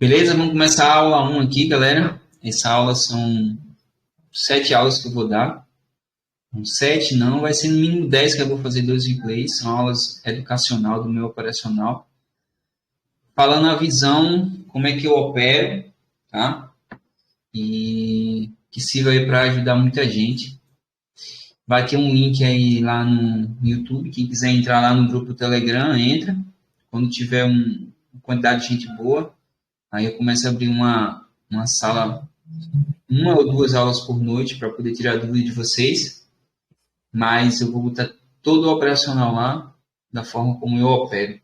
Beleza? Vamos começar a aula 1 aqui, galera. Essa aula são 7 aulas que eu vou dar. 7 não, vai ser no mínimo 10 que eu vou fazer 2 replays. São aulas educacional do meu operacional. Falando a visão, como é que eu opero, tá? E que sirva aí para ajudar muita gente. Vai ter um link aí lá no YouTube. Quem quiser entrar lá no grupo do Telegram, entra. Quando tiver uma quantidade de gente boa, aí eu começo a abrir uma sala, 1 ou 2 aulas por noite para poder tirar dúvida de vocês. Mas eu vou botar todo o operacional lá, da forma como eu opero.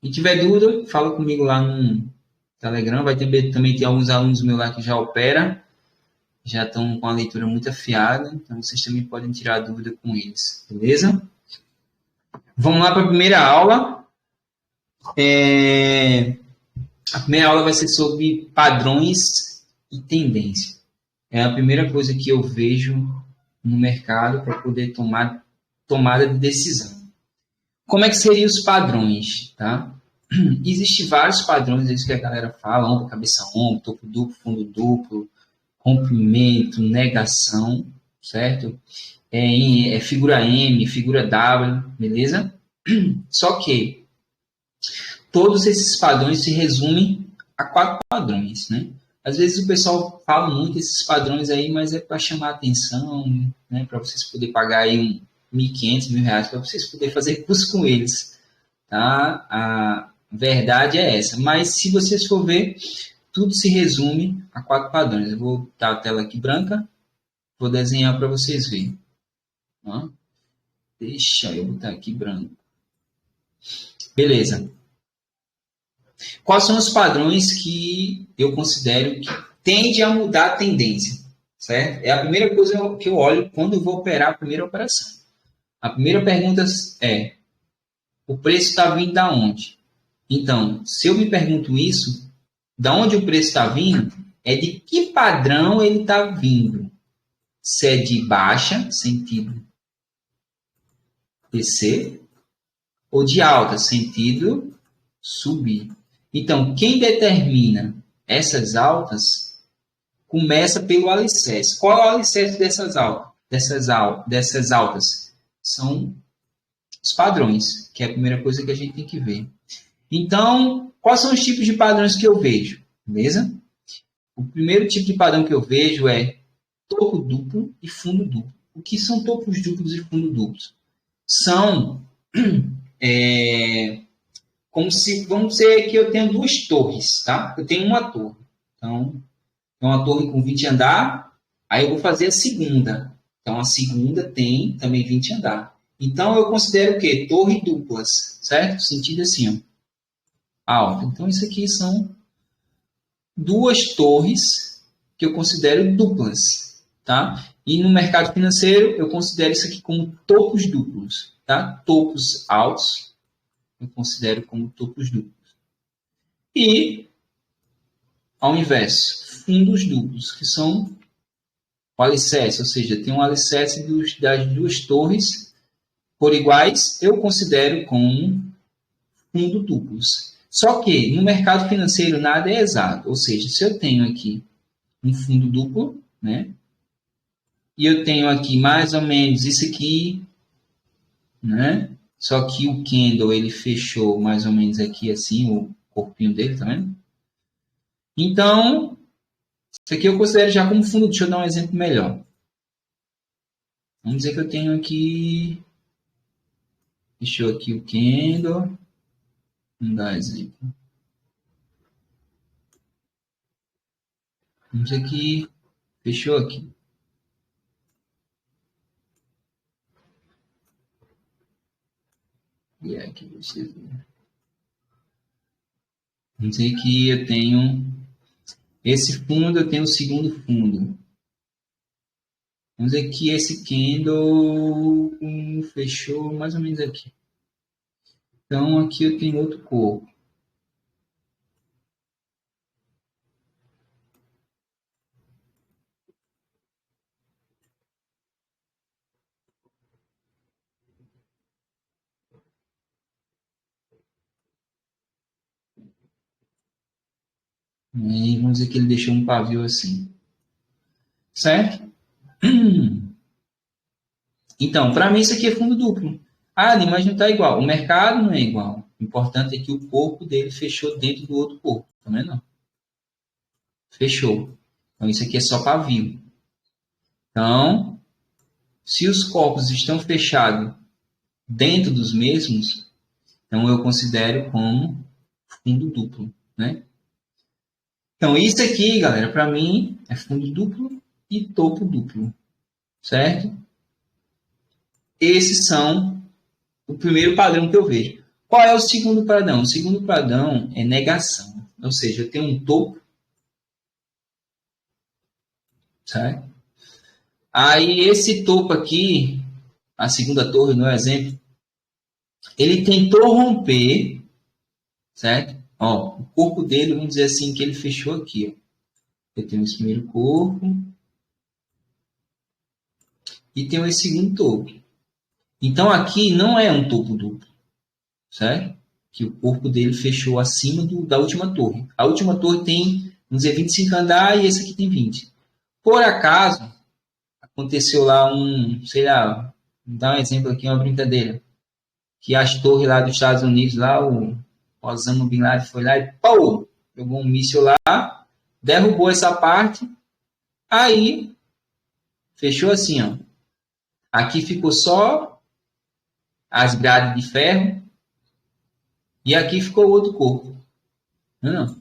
Se tiver dúvida, fala comigo lá no Telegram. Também tem alguns alunos meus lá que já operam, já estão com a leitura muito afiada, então vocês também podem tirar dúvida com eles, beleza? Vamos lá para a primeira aula. A primeira aula vai ser sobre padrões e tendência. É a primeira coisa que eu vejo no mercado para poder tomar tomada de decisão. Como é que seriam os padrões, tá? Existem vários padrões, é isso que a galera fala, ombro, cabeça, ombro, topo duplo, fundo duplo, rompimento, negação, certo? É figura M, figura W, beleza? Só que todos esses padrões se resumem a 4 padrões, né? Às vezes o pessoal fala muito esses padrões aí, mas é para chamar atenção, né? Para vocês poderem pagar aí R$1.500, R$1.000, para vocês poderem fazer curso com eles, tá? A verdade é essa. Mas se vocês for ver, tudo se resume a 4 padrões. Eu vou botar a tela aqui branca, vou desenhar para vocês verem. Tá? Deixa eu botar aqui branco. Beleza. Quais são os padrões que eu considero que tende a mudar a tendência? Certo? É a primeira coisa que eu olho quando eu vou operar a primeira operação. A primeira pergunta é: o preço está vindo da onde? Então, se eu me pergunto isso, da onde o preço está vindo, é de que padrão ele está vindo. Se é de baixa, sentido descer, ou de alta, sentido subir. Então, quem determina essas altas começa pelo alicerce. Qual é o alicerce dessas altas? São os padrões, que é a primeira coisa que a gente tem que ver. Então, quais são os tipos de padrões que eu vejo? Beleza? O primeiro tipo de padrão que eu vejo é topo duplo e fundo duplo. O que são topos duplos e fundo duplos? São como se, vamos dizer que eu tenho 2 torres, tá? Eu tenho uma torre. Então, é uma torre com 20 andar, aí eu vou fazer a segunda. Então, a segunda tem também 20 andar. Então, eu considero o quê? Torre duplas, certo? Sentido assim, ó, alto. Então, isso aqui são 2 torres que eu considero duplas, tá? E no mercado financeiro, eu considero isso aqui como topos duplos, tá? Topos altos, eu considero como topos duplos. E, ao inverso, fundos duplos, que são o alicerce, ou seja, tem um alicerce das 2 torres por iguais, eu considero como fundo duplos. Só que no mercado financeiro nada é exato, ou seja, se eu tenho aqui um fundo duplo, né? E eu tenho aqui mais ou menos isso aqui, né? Só que o candle ele fechou mais ou menos aqui assim, o corpinho dele, tá vendo? Então, isso aqui eu considero já como fundo. Deixa eu dar um exemplo melhor. Vamos dizer que eu tenho aqui, fechou aqui o candle. Vamos dar exemplo. Vamos dizer que fechou aqui. E aqui vocês verem. Vamos dizer que eu tenho esse fundo, eu tenho o segundo fundo. Vamos dizer que esse candle fechou mais ou menos aqui. Então, aqui eu tenho outro corpo. E vamos dizer que ele deixou um pavio assim. Certo? Então, para mim isso aqui é fundo duplo. Ah, mas não está igual. O mercado não é igual. O importante é que o corpo dele fechou dentro do outro corpo. Tá vendo? Fechou. Então, isso aqui é só pavio. Então, se os corpos estão fechados dentro dos mesmos, então eu considero como fundo duplo, né? Então, isso aqui, galera, para mim é fundo duplo e topo duplo, certo? Esses são o primeiro padrão que eu vejo. Qual é o segundo padrão? O segundo padrão é negação. Ou seja, eu tenho um topo, certo? Aí esse topo aqui, a segunda torre no exemplo, ele tentou romper, certo? Ó, o corpo dele, vamos dizer assim, que ele fechou aqui. Ó. Eu tenho esse primeiro corpo e tenho esse segundo topo. Então aqui não é um topo duplo, certo? Que o corpo dele fechou acima da última torre. A última torre tem, vamos dizer, 25 andares e esse aqui tem 20. Por acaso, aconteceu lá sei lá, vou dar um exemplo aqui, uma brincadeira, que as torres lá dos Estados Unidos, lá o Osama Bin Laden foi lá e pô, jogou um míssil lá, derrubou essa parte, aí fechou assim, ó. Aqui ficou só as grades de ferro e aqui ficou o outro corpo. Não.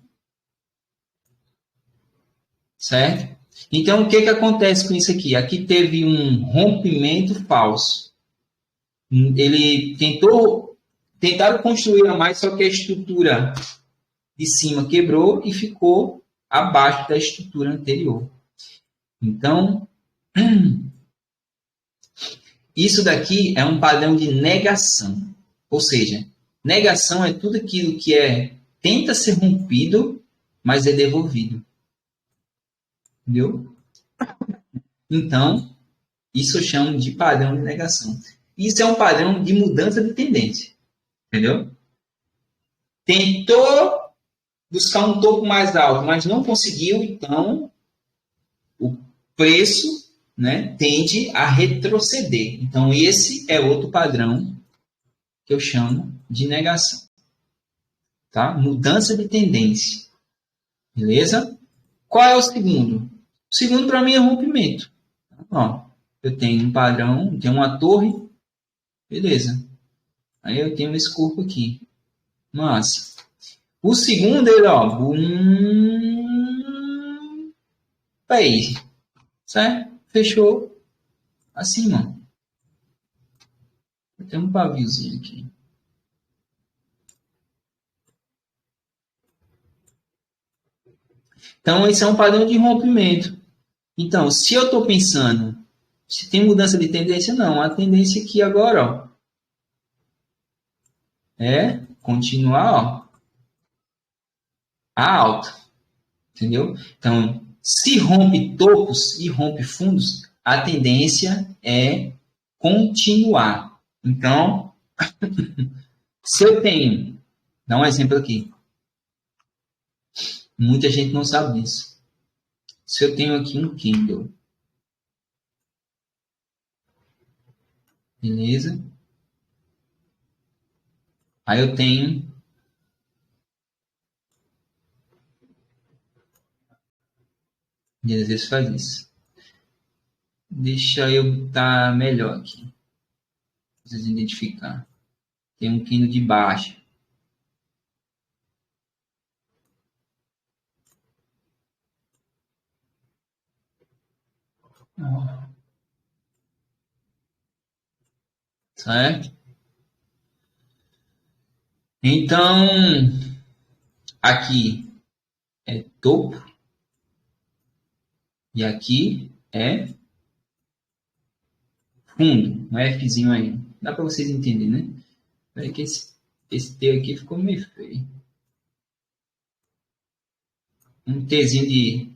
Certo? Então, o que, que acontece com isso aqui? Aqui teve um rompimento falso. Tentaram construir a mais, só que a estrutura de cima quebrou e ficou abaixo da estrutura anterior. Então, isso daqui é um padrão de negação. Ou seja, negação é tudo aquilo que tenta ser rompido, mas é devolvido. Entendeu? Então, isso eu chamo de padrão de negação. Isso é um padrão de mudança de tendência. Entendeu? Tentou buscar um topo mais alto, mas não conseguiu, então o preço, né, tende a retroceder. Então, esse é outro padrão que eu chamo de negação. Tá? Mudança de tendência. Beleza? Qual é o segundo? O segundo, para mim, é rompimento. Ó, eu tenho um padrão, tenho uma torre, beleza. Aí eu tenho esse corpo aqui. Massa. O segundo, ele, ó, aí, certo? Fechou assim, ó. Tem um paviozinho aqui. Então, esse é um padrão de rompimento. Então, se eu estou pensando, se tem mudança de tendência, não. A tendência aqui agora, ó, é continuar, ó, a alta. Entendeu? Então, se rompe topos e rompe fundos, a tendência é continuar. Então, se eu tenho, dá um exemplo aqui. Muita gente não sabe disso. Se eu tenho aqui um Kindle, beleza? Aí eu tenho e às vezes faz isso. Deixa eu botar melhor aqui. Pra vocês identificar. Tem um Kindle de baixo. Certo? Então, aqui é topo e aqui é fundo, um Fzinho aí. Dá para vocês entenderem, né? É que esse T aqui ficou meio feio. Um Tzinho de...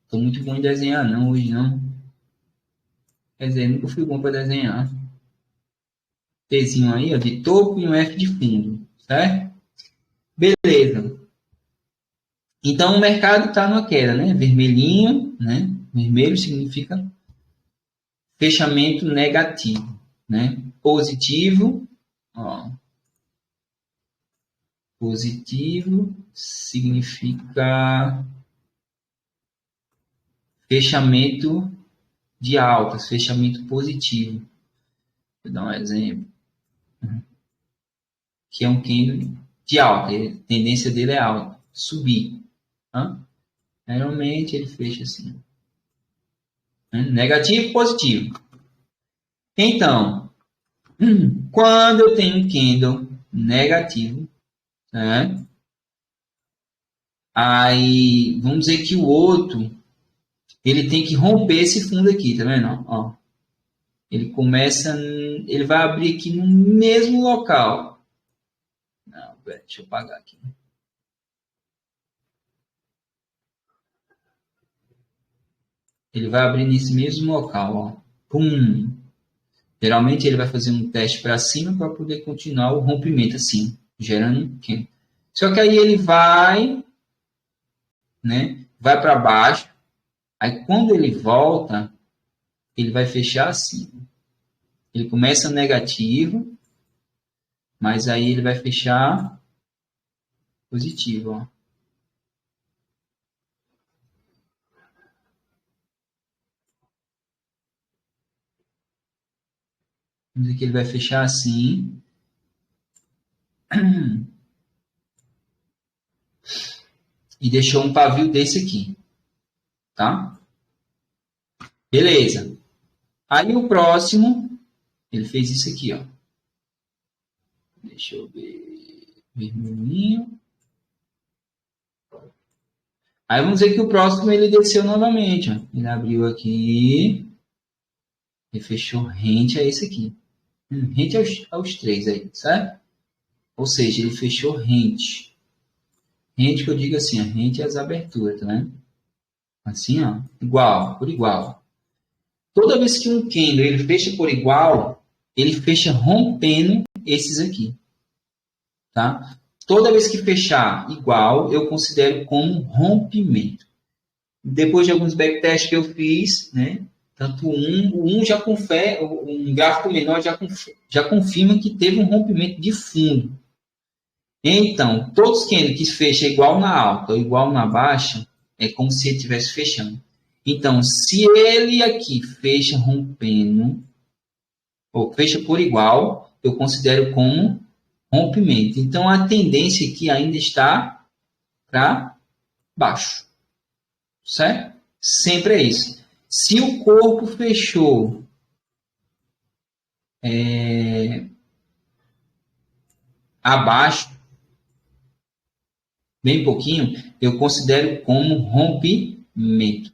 tô muito bom em desenhar não, hoje não. Quer dizer, nunca fui bom para desenhar. Tzinho aí, ó, de topo e um F de fundo, certo? Beleza. Então, o mercado está numa queda, né? Vermelhinho, né? Vermelho significa fechamento negativo, né? Positivo, ó. Positivo significa fechamento de altas, fechamento positivo. Vou dar um exemplo. Que é um candle de alta, a tendência dele é alta, subir. Tá? Geralmente ele fecha assim. Negativo, positivo. Então, quando eu tenho um candle negativo, né? Aí, vamos dizer que o outro, ele tem que romper esse fundo aqui, tá vendo? Ó, ele começa, ele vai abrir aqui no mesmo local. Não, deixa eu apagar aqui. Ele vai abrir nesse mesmo local, ó. Pum! Geralmente ele vai fazer um teste para cima para poder continuar o rompimento assim, gerando um candle. Só que aí ele vai, né? Vai para baixo. Aí quando ele volta, ele vai fechar assim. Ele começa negativo, mas aí ele vai fechar positivo, ó. Vamos dizer que ele vai fechar assim. E deixou um pavio desse aqui. Tá? Beleza. Aí o próximo, ele fez isso aqui, ó. Deixa eu ver. Vermelhinho. Aí vamos dizer que o próximo ele desceu novamente, ó. Ele abriu aqui. E fechou rente a esse aqui. Rente aos três aí, certo? Ou seja, ele fechou rente. Rente que eu digo assim, ó, rente às aberturas, tá vendo? Assim, ó, igual, por igual. Toda vez que um candle ele fecha por igual, ele fecha rompendo esses aqui, tá? Toda vez que fechar igual, eu considero como rompimento. Depois de alguns backtests que eu fiz, né? Tanto um já confere, um gráfico menor já confirma que teve um rompimento de fundo. Então, todos que fecham igual na alta ou igual na baixa, é como se ele estivesse fechando. Então, se ele aqui fecha rompendo, ou fecha por igual, eu considero como rompimento. Então, a tendência aqui ainda está para baixo. Certo? Sempre é isso. Se o corpo fechou abaixo, bem pouquinho, eu considero como rompimento.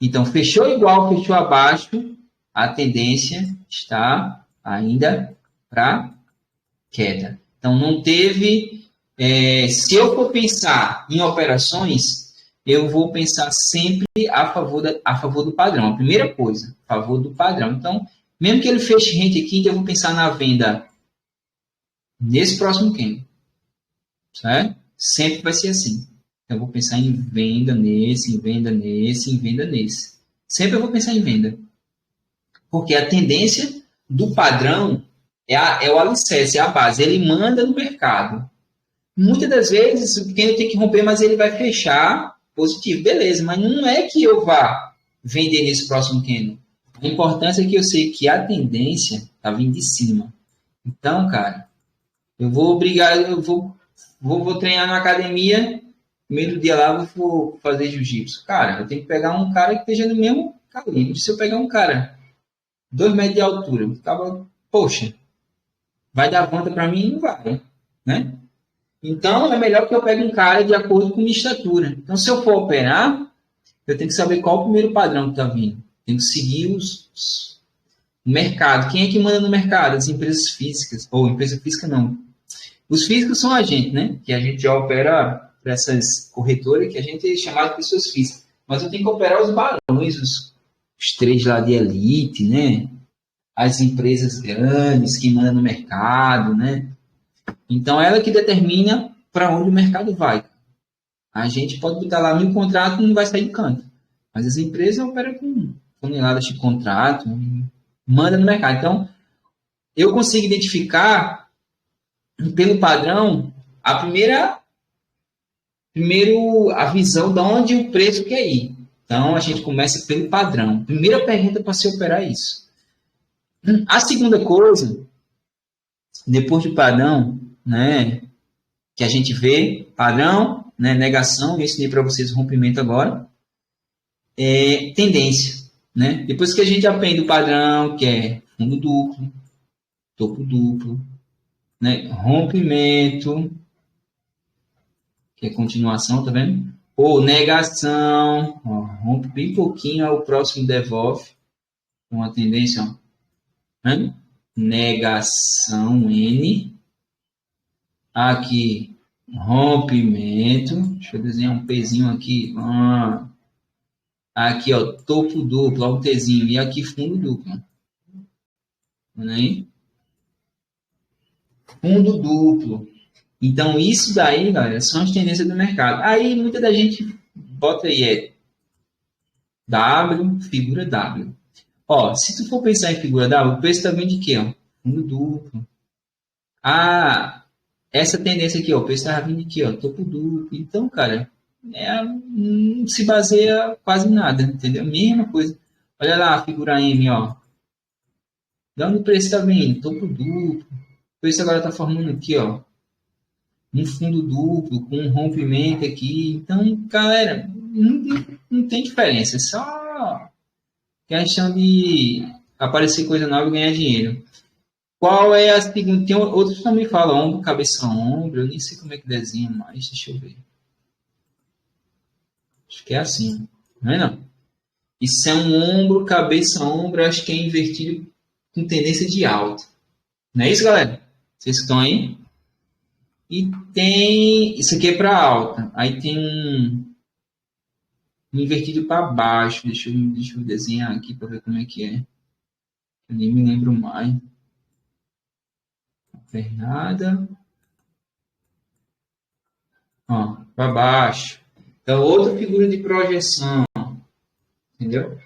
Então, fechou igual, fechou abaixo, a tendência está ainda para queda. Então, não teve... se eu for pensar em operações, eu vou pensar sempre a favor do padrão. A primeira coisa, a favor do padrão. Então, mesmo que ele feche rente aqui, eu vou pensar na venda nesse próximo candle. Certo? Sempre vai ser assim. Eu vou pensar em venda nesse, em venda nesse, em venda nesse. Sempre eu vou pensar em venda. Porque a tendência do padrão é o alicerce, é a base. Ele manda no mercado. Muitas das vezes, o pequeno tem que romper, mas ele vai fechar positivo. Beleza, mas não é que eu vá vender nesse próximo candle. A importância é que eu sei que a tendência está vindo de cima. Então, cara, eu vou treinar na academia, primeiro dia lá eu vou fazer jiu-jitsu. Cara, eu tenho que pegar um cara que esteja no mesmo calibre. Se eu pegar um cara 2 metros de altura, eu ficava, poxa, vai dar conta para mim? Não vai, né? Então, é melhor que eu pegue um cara de acordo com minha estatura. Então, se eu for operar, eu tenho que saber qual é o primeiro padrão que está vindo. Tenho que seguir o mercado. Quem é que manda no mercado? As empresas físicas. Ou empresa física não. Os físicos são a gente, né? Que a gente já opera para essas corretoras que a gente é chamado de pessoas físicas. Mas eu tenho que operar os barões, os trades lá de elite, né? As empresas grandes que mandam no mercado, né? Então, ela que determina para onde o mercado vai. A gente pode botar lá 1.000 contratos e não vai sair do canto. Mas as empresas operam com toneladas de contrato, manda no mercado. Então, eu consigo identificar, pelo padrão, a visão de onde o preço quer ir. Então, a gente começa pelo padrão. Primeira pergunta para se operar é isso. A segunda coisa, depois do padrão, né, que a gente vê, padrão, né, negação, eu ensinei para vocês o rompimento agora, tendência. Né? Depois que a gente aprende o padrão, que é fundo duplo, topo duplo, né, rompimento, que é continuação, tá vendo? Ou negação, ó, rompe bem pouquinho, ó, o próximo devolve, uma tendência, ó, né? Negação N, aqui rompimento, deixa eu desenhar um pezinho aqui, aqui ó, topo duplo, ó, um Tzinho, e aqui fundo duplo, né? Fundo duplo. Então, isso daí, galera, são as tendências do mercado. Aí, muita da gente bota aí, W, figura W. Ó, se tu for pensar em figura W, o preço tá vindo de quê? Ó? Fundo duplo. Ah, essa tendência aqui, ó, o preço tá vindo de quê? Ó? Topo duplo. Então, cara, não se baseia quase em nada, entendeu? Mesma coisa. Olha lá a figura M, ó. De onde o preço tá vindo? Topo duplo. O preço agora tá formando aqui, ó, um fundo duplo, com um rompimento aqui. Então, galera, não tem diferença. É só questão de aparecer coisa nova e ganhar dinheiro. Qual é a segunda? Tem outros que também falam ombro, cabeça, ombro. Eu nem sei como é que desenha mais. Deixa eu ver. Acho que é assim. Não é não? Isso é um ombro, cabeça, ombro. Acho que é invertido com tendência de alta. Não é isso, galera? Vocês estão aí? E tem. Isso aqui é para alta. Aí tem um invertido para baixo. Deixa eu desenhar aqui para ver como é que é. Eu nem me lembro mais. Pernada. Ó, para baixo. Então, outra figura de projeção. Entendeu?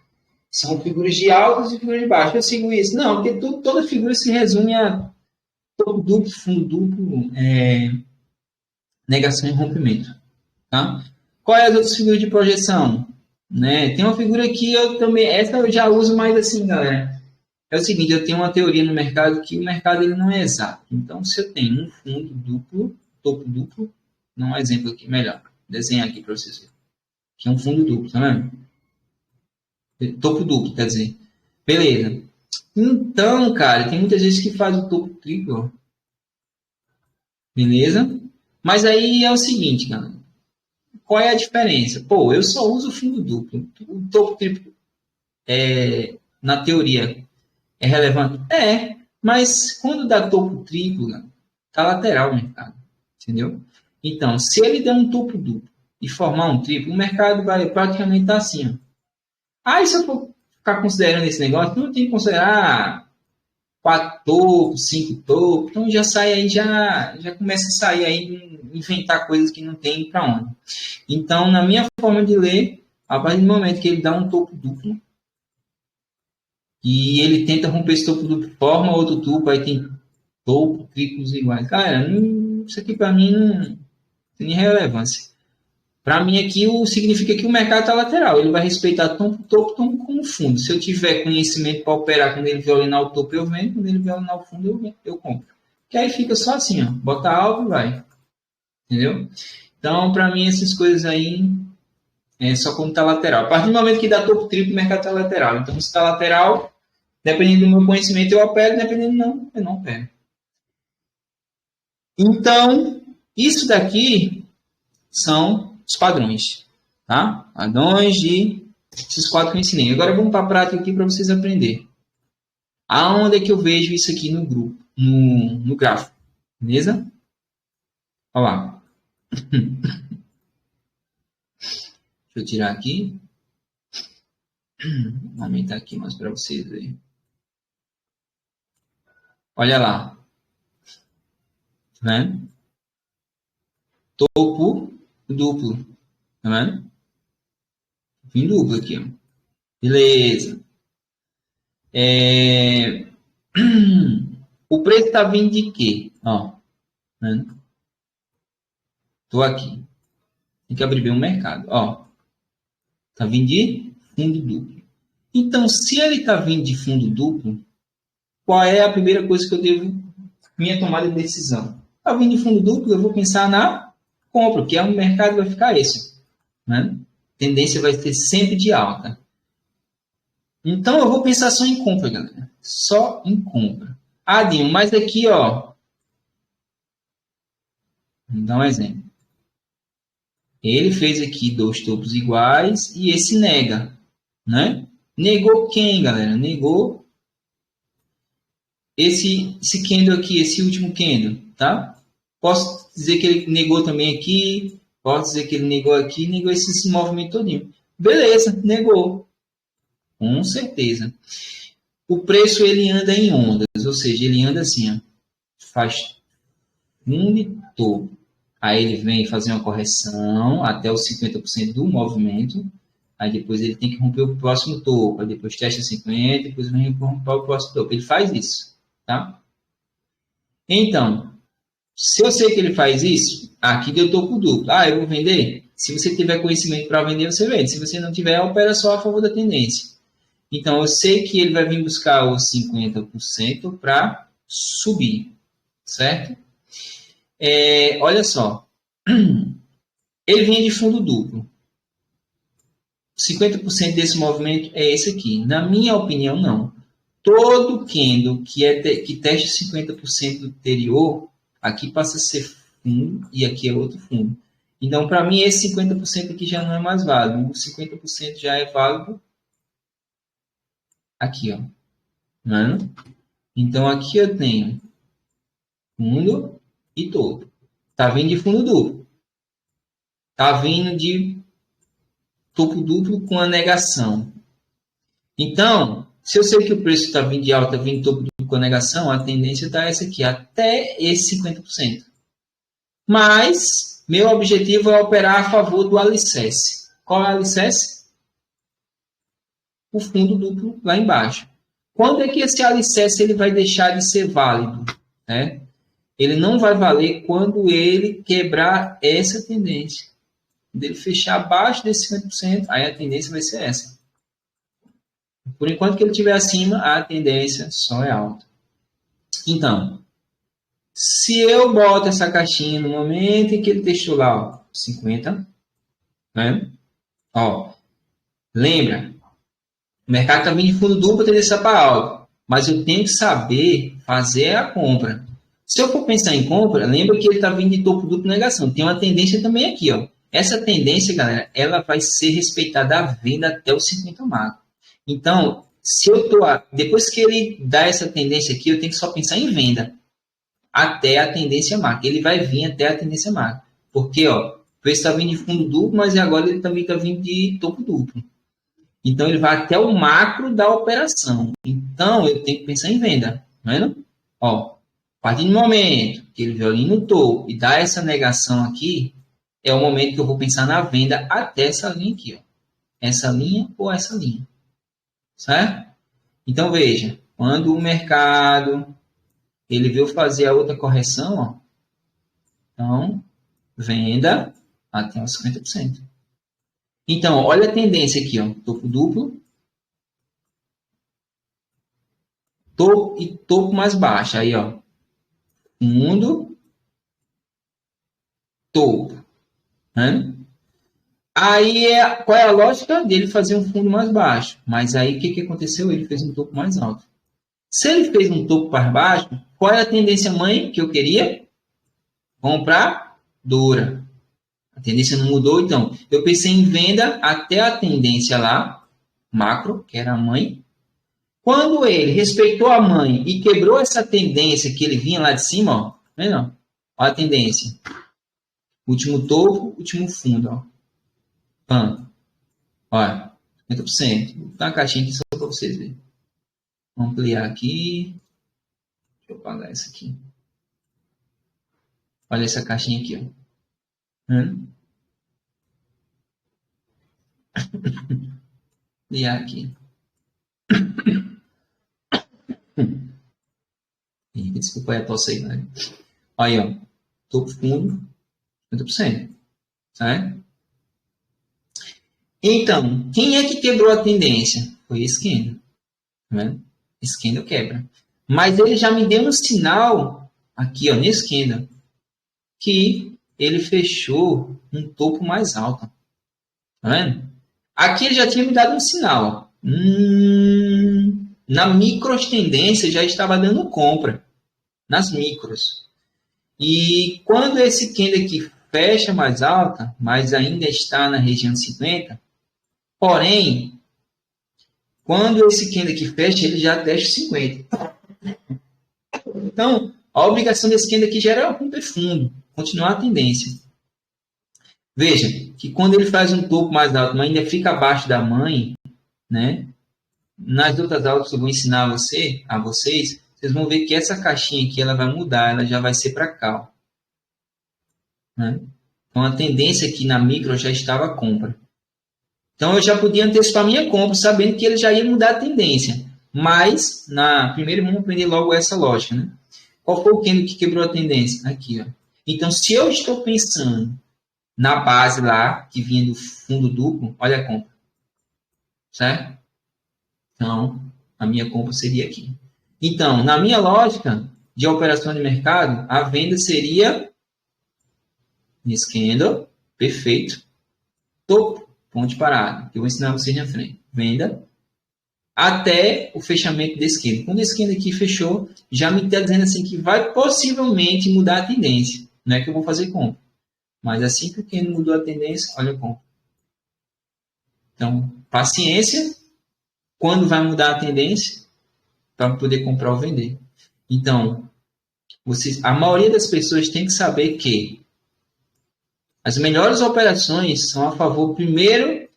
São figuras de altas e figuras de baixo. Eu sigo isso. Não, porque toda figura se resume a topo duplo, fundo duplo, negação e rompimento. Tá? Qual é as outras figuras de projeção? Né? Tem uma figura que eu também, essa eu já uso mais assim, galera. É o seguinte, eu tenho uma teoria no mercado que o mercado ele não é exato. Então, se eu tenho um fundo duplo, topo duplo, não um exemplo aqui melhor. Desenhar aqui para vocês verem. Que é um fundo duplo, tá vendo? Topo duplo, quer dizer. Beleza. Então, cara, tem muitas vezes que faz o topo triplo. Beleza? Mas aí é o seguinte, galera. Qual é a diferença? Pô, eu só uso fundo duplo. O topo triplo, na teoria, é relevante? É. Mas quando dá topo triplo, tá lateral o mercado. Entendeu? Então, se ele der um topo duplo e formar um triplo, o mercado vai praticamente estar assim, ó. Aí, se eu for ficar considerando esse negócio, não tem que considerar 4 topos, 5 topos. Então, já sai aí, já começa a sair aí, inventar coisas que não tem para onde. Então, na minha forma de ler, a partir do momento que ele dá um topo duplo, e ele tenta romper esse topo duplo, forma outro topo, aí tem topo, triplos iguais. Cara, isso aqui para mim não tem relevância. Para mim aqui significa que o mercado está lateral. Ele vai respeitar tanto o topo como o fundo. Se eu tiver conhecimento para operar quando ele violinar o topo, eu vendo. Quando ele violinar o fundo, eu compro. Que aí fica só assim, ó. Bota alvo e vai. Entendeu? Então, para mim, essas coisas aí é só quando está lateral. A partir do momento que dá topo triplo, o mercado está lateral. Então, se está lateral, dependendo do meu conhecimento, eu opero. Dependendo não, eu não opero. Então, isso daqui são os padrões, tá? Padrões de esses 4 que eu ensinei. Agora vamos para a prática aqui para vocês aprenderem. Aonde é que eu vejo isso aqui no grupo, no gráfico, beleza? Olha lá. Deixa eu tirar aqui. Vou aumentar aqui mais para vocês verem. Olha lá. Tá vendo? topo duplo. Tá vendo? Fim duplo aqui, ó. Beleza. O preço está vindo de quê? Ó, né? Tô aqui. Tem que abrir bem o mercado. Ó, tá vindo de fundo duplo. Então, se ele está vindo de fundo duplo, qual é a primeira coisa que eu devo minha tomada de decisão? Está vindo de fundo duplo, eu vou pensar na compra, porque o mercado vai ficar esse, né? A tendência vai ser sempre de alta. Então, eu vou pensar só em compra, galera. Só em compra. Ah, Dinho, mas aqui, ó. Vou dar um exemplo. Ele fez aqui 2 topos iguais e esse nega, né? Negou quem, galera? Negou esse candle aqui, esse último candle, tá? Posso dizer que ele negou também aqui, posso dizer que ele negou aqui, negou esse movimento todinho. Beleza, negou. Com certeza. O preço ele anda em ondas, ou seja, ele anda assim, ó, faz fundo e topo. Aí ele vem fazer uma correção até os 50% do movimento. Aí depois ele tem que romper o próximo topo. Aí depois testa 50%, depois vem romper o próximo topo. Ele faz isso, tá? Então, se eu sei que ele faz isso, aqui deu topo duplo. Ah, eu vou vender? Se você tiver conhecimento para vender, você vende. Se você não tiver, opera só a favor da tendência. Então, eu sei que ele vai vir buscar os 50% para subir, certo? Olha só. Ele vinha de fundo duplo. 50% desse movimento é esse aqui. Na minha opinião, não. Todo candle que teste 50% do anterior, aqui passa a ser fundo e aqui é outro fundo. Então, para mim, esse 50% aqui já não é mais válido. O 50% já é válido aqui, ó. Né? Então, aqui eu tenho fundo e topo. Tá vindo de fundo duplo. Tá vindo de topo duplo com a negação. Então, se eu sei que o preço está vindo de alta, vindo topo duplo com a negação, a tendência está essa aqui, até esse 50%. Mas, meu objetivo é operar a favor do alicerce. Qual é o alicerce? O fundo duplo lá embaixo. Quando é que esse alicerce ele vai deixar de ser válido? Né? Ele não vai valer quando ele quebrar essa tendência. Quando ele fechar abaixo desse 50%, aí a tendência vai ser essa. Por enquanto que ele estiver acima, a tendência só é alta. Então, se eu boto essa caixinha no momento em que ele testou lá, ó, 50, né? Ó, lembra, o mercado está vindo de fundo duplo, tendência para alta, mas eu tenho que saber fazer a compra. Se eu for pensar em compra, lembra que ele está vindo de topo duplo negação. Tem uma tendência também aqui, ó. Essa tendência, galera, ela vai ser respeitada à venda até o 50 marco. Então, se eu tô depois que ele dá essa tendência aqui, eu tenho que só pensar em venda até a tendência marca. Ele vai vir até a tendência marca. Porque, ó, o preço está vindo de fundo duplo, mas agora ele também está vindo de topo duplo. Então, ele vai até o macro da operação. Então, eu tenho que pensar em venda. Tá vendo? Ó, a partir do momento que ele veio ali no topo e dá essa negação aqui, é o momento que eu vou pensar na venda até essa linha aqui. Ó. Essa linha ou essa linha. Certo? Então, veja. Quando o mercado ele veio fazer a outra correção, ó. Então, venda até os 50%. Então, olha a tendência aqui, ó. Topo duplo. Topo e topo mais baixo. Aí, ó. Fundo. Topo. Né? Aí, qual é a lógica dele fazer um fundo mais baixo? Mas aí, o que aconteceu? Ele fez um topo mais alto. Se ele fez um topo mais baixo, qual é a tendência mãe que eu queria? Compradora. A tendência não mudou, então eu pensei em venda até a tendência lá, macro, que era a mãe. Quando ele respeitou a mãe e quebrou essa tendência que ele vinha lá de cima, ó, olha a tendência. Último topo, último fundo, ó. Pam. Olha, 50%. Vou botar uma caixinha aqui só para vocês verem. Vou ampliar aqui. Deixa eu apagar essa aqui. Olha essa caixinha aqui, ó. Hum? E aqui. Desculpa aí a tosse aí, né? Aí, ó. Topo fundo, 50%. Certo? Então, quem é que quebrou a tendência? Foi esse candle. Tá vendo? Esse candle quebra. Mas ele já me deu um sinal, aqui, ó, nesse candle, que ele fechou um topo mais alto. Tá vendo? Aqui ele já tinha me dado um sinal. Na micro tendência já estava dando compra. Nas micros. E quando esse candle aqui fecha mais alta, mas ainda está na região de 50, porém, quando esse candle aqui fecha, ele já testa 50. Então, a obrigação desse candle aqui já era romper fundo, continuar a tendência. Veja que quando ele faz um topo mais alto, mas ainda fica abaixo da mãe, né? Nas outras aulas que eu vou ensinar a vocês, vocês vão ver que essa caixinha aqui ela vai mudar, ela já vai ser para cá. Ó. Né? Então, a tendência aqui na micro já estava a compra. Então, eu já podia antecipar minha compra, sabendo que ele já ia mudar a tendência. Mas, primeiro vamos aprender logo essa lógica. Né? Qual foi o candle que quebrou a tendência? Aqui. Ó. Então, se eu estou pensando na base lá, que vinha do fundo duplo, olha a compra. Certo? Então, a minha compra seria aqui. Então, na minha lógica de operação de mercado, a venda seria nesse candle, perfeito, topo, ponto de parada, que eu vou ensinar vocês na frente. Venda até o fechamento desse candle. Quando esse candle aqui fechou, já me está dizendo assim que vai possivelmente mudar a tendência. Não é que eu vou fazer compra. Mas assim que o candle mudou a tendência, olha a compra. Então, paciência. Quando vai mudar a tendência? Para poder comprar ou vender. Então, a maioria das pessoas tem que saber que as melhores operações são a favor, primeiro,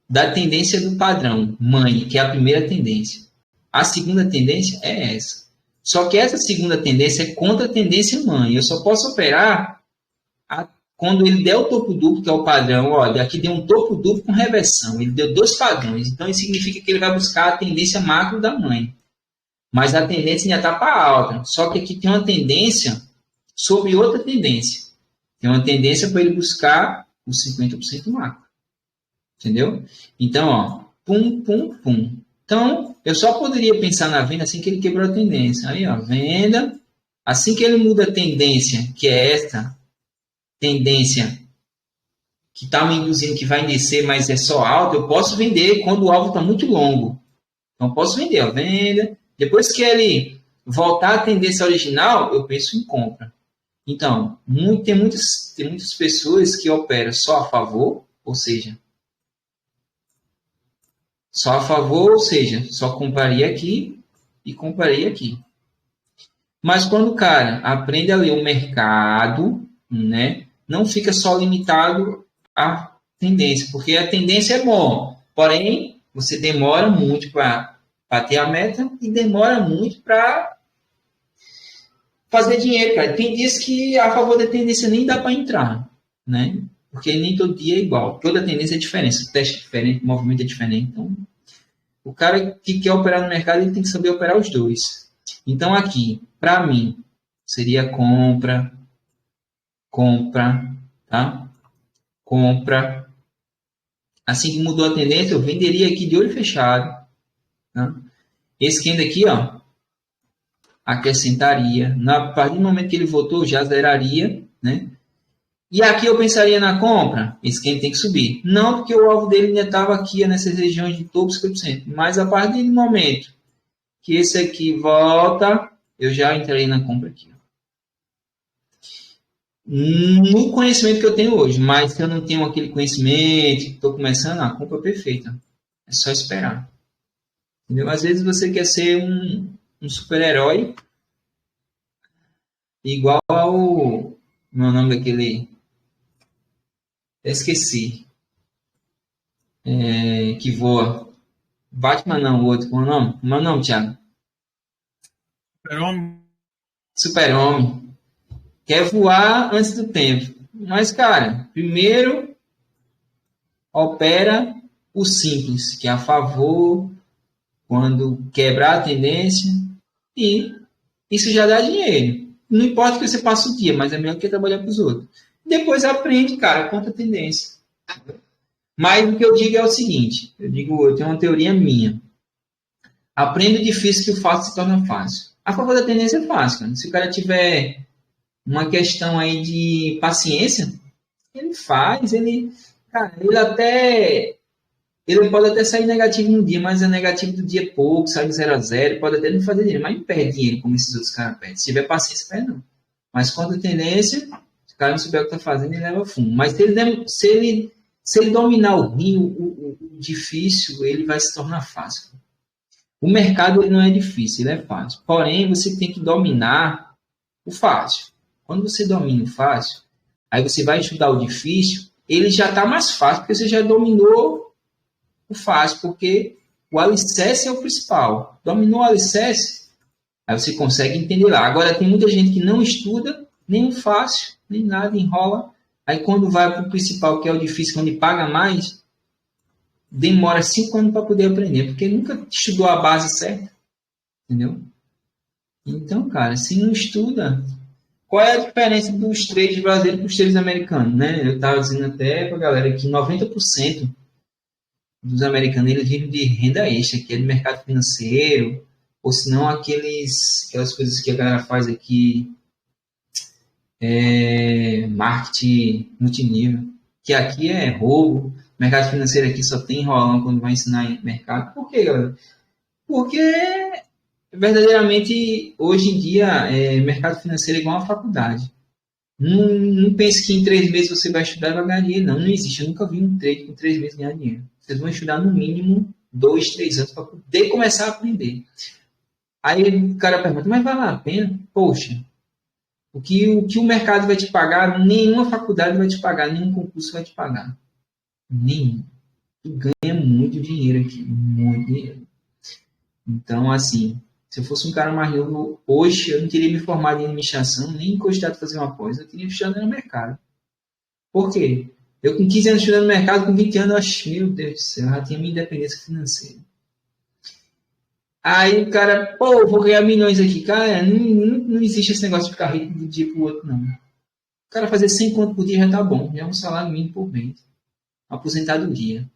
da tendência do padrão, mãe, que é a primeira tendência. A segunda tendência é essa. Só que essa segunda tendência é contra a tendência mãe. Eu só posso operar quando ele der o topo duplo, que é o padrão. Olha, aqui deu um topo duplo com reversão. Ele deu 2 padrões. Então, isso significa que ele vai buscar a tendência macro da mãe. Mas a tendência ainda está para alta. Só que aqui tem uma tendência sobre outra tendência. Tem uma tendência para ele buscar os 50% macro. Entendeu? Então, ó, pum, pum, pum. Então, eu só poderia pensar na venda assim que ele quebrou a tendência. Aí, ó, venda. Assim que ele muda a tendência, que é esta tendência que está me induzindo que vai descer, mas é só alta, eu posso vender quando o alvo está muito longo. Então, posso vender, ó, venda. Depois que ele voltar à tendência original, eu penso em compra. Então, tem muitas pessoas que operam só a favor, ou seja, só compraria aqui e compraria aqui. Mas quando o cara aprende a ler o mercado, né, não fica só limitado à tendência, porque a tendência é bom, porém, você demora muito para ter a meta e demora muito para fazer dinheiro, cara. Tem dias que a favor da tendência nem dá para entrar, né? Porque nem todo dia é igual. Toda tendência é diferente, o teste é diferente, o movimento é diferente. Então, o cara que quer operar no mercado, ele tem que saber operar os dois. Então, aqui, para mim, seria compra, tá? Compra. Assim que mudou a tendência, eu venderia aqui de olho fechado. Tá? Esse candle aqui, ó, acrescentaria. A partir do momento que ele voltou, já zeraria, né? E aqui eu pensaria na compra, esse candle tem que subir. Não porque o alvo dele ainda estava aqui nessas regiões de topo 50%, mas a partir do momento que esse aqui volta, eu já entrei na compra aqui. No conhecimento que eu tenho hoje, mas se eu não tenho aquele conhecimento, estou começando, a compra é perfeita. É só esperar. Entendeu? Às vezes você quer ser um super-herói igual ao... Meu nome daquele... Eu esqueci. Que voa. Batman não, o outro. Qual é o nome? Meu nome, Thiago? Super-Homem. Super-Homem. quer voar antes do tempo. Mas, cara, primeiro opera o simples, que é a favor, quando quebrar a tendência, e isso já dá dinheiro. Não importa que você passe o dia, mas é melhor que trabalhar para os outros. Depois aprende, cara, contra a tendência. Mas o que eu digo é o seguinte, eu tenho uma teoria minha. Aprenda o difícil que o fácil se torna fácil. A favor da tendência é fácil, cara. Se o cara tiver uma questão aí de paciência, ele faz, cara, ele pode até sair negativo no dia, mas é negativo do dia pouco, sai do 0 a 0, pode até não fazer dinheiro, mas não perde dinheiro como esses outros caras perdem. Se tiver paciência, perde não. Mas quando a tendência, se o cara não souber o que está fazendo, ele leva fumo. Mas se ele dominar o difícil, ele vai se tornar fácil. O mercado ele não é difícil, ele é fácil. Porém, você tem que dominar o fácil. Quando você domina o fácil, aí você vai estudar o difícil, ele já está mais fácil, porque você já dominou o fácil, porque o alicerce é o principal. Dominou o alicerce, aí você consegue entender lá. Agora, tem muita gente que não estuda nem o fácil, nem nada, enrola. Aí, quando vai para o principal, que é o difícil, quando ele paga mais, demora 5 anos para poder aprender, porque nunca estudou a base certa. Entendeu? Então, cara, se não estuda... Qual é a diferença dos trades brasileiros para os trades americanos? Né? Eu estava dizendo até para a galera que 90% dos americanos eles vivem de renda extra, que é do mercado financeiro, ou se não aquelas coisas que a galera faz aqui, marketing multinível, que aqui é roubo. Mercado financeiro aqui só tem enrolão quando vai ensinar em mercado. Por quê, galera? Porque verdadeiramente, hoje em dia, mercado financeiro é igual uma faculdade. Não pense que em 3 meses você vai estudar e vai ganhar dinheiro. Não existe. Eu nunca vi um trade com 3 meses ganhar dinheiro. Vocês vão estudar no mínimo 2, 3 anos para poder começar a aprender. Aí o cara pergunta, mas vale a pena? Poxa, o que o mercado vai te pagar, nenhuma faculdade vai te pagar, nenhum concurso vai te pagar. Nenhum. Tu ganha muito dinheiro aqui. Muito dinheiro. Então, assim... Se eu fosse um cara mais novo, hoje eu não teria me formado em administração, nem gostado de fazer uma pós, eu teria estudado no mercado. Por quê? Eu com 15 anos estudando no mercado, com 20 anos eu acho, meu Deus do céu, eu já tinha minha independência financeira. Aí o cara, pô, vou ganhar milhões aqui. Cara, não existe esse negócio de ficar rico de um dia para o outro, não. O cara fazer 100 conto por dia já tá bom, já é um salário mínimo por mês. Aposentadoria.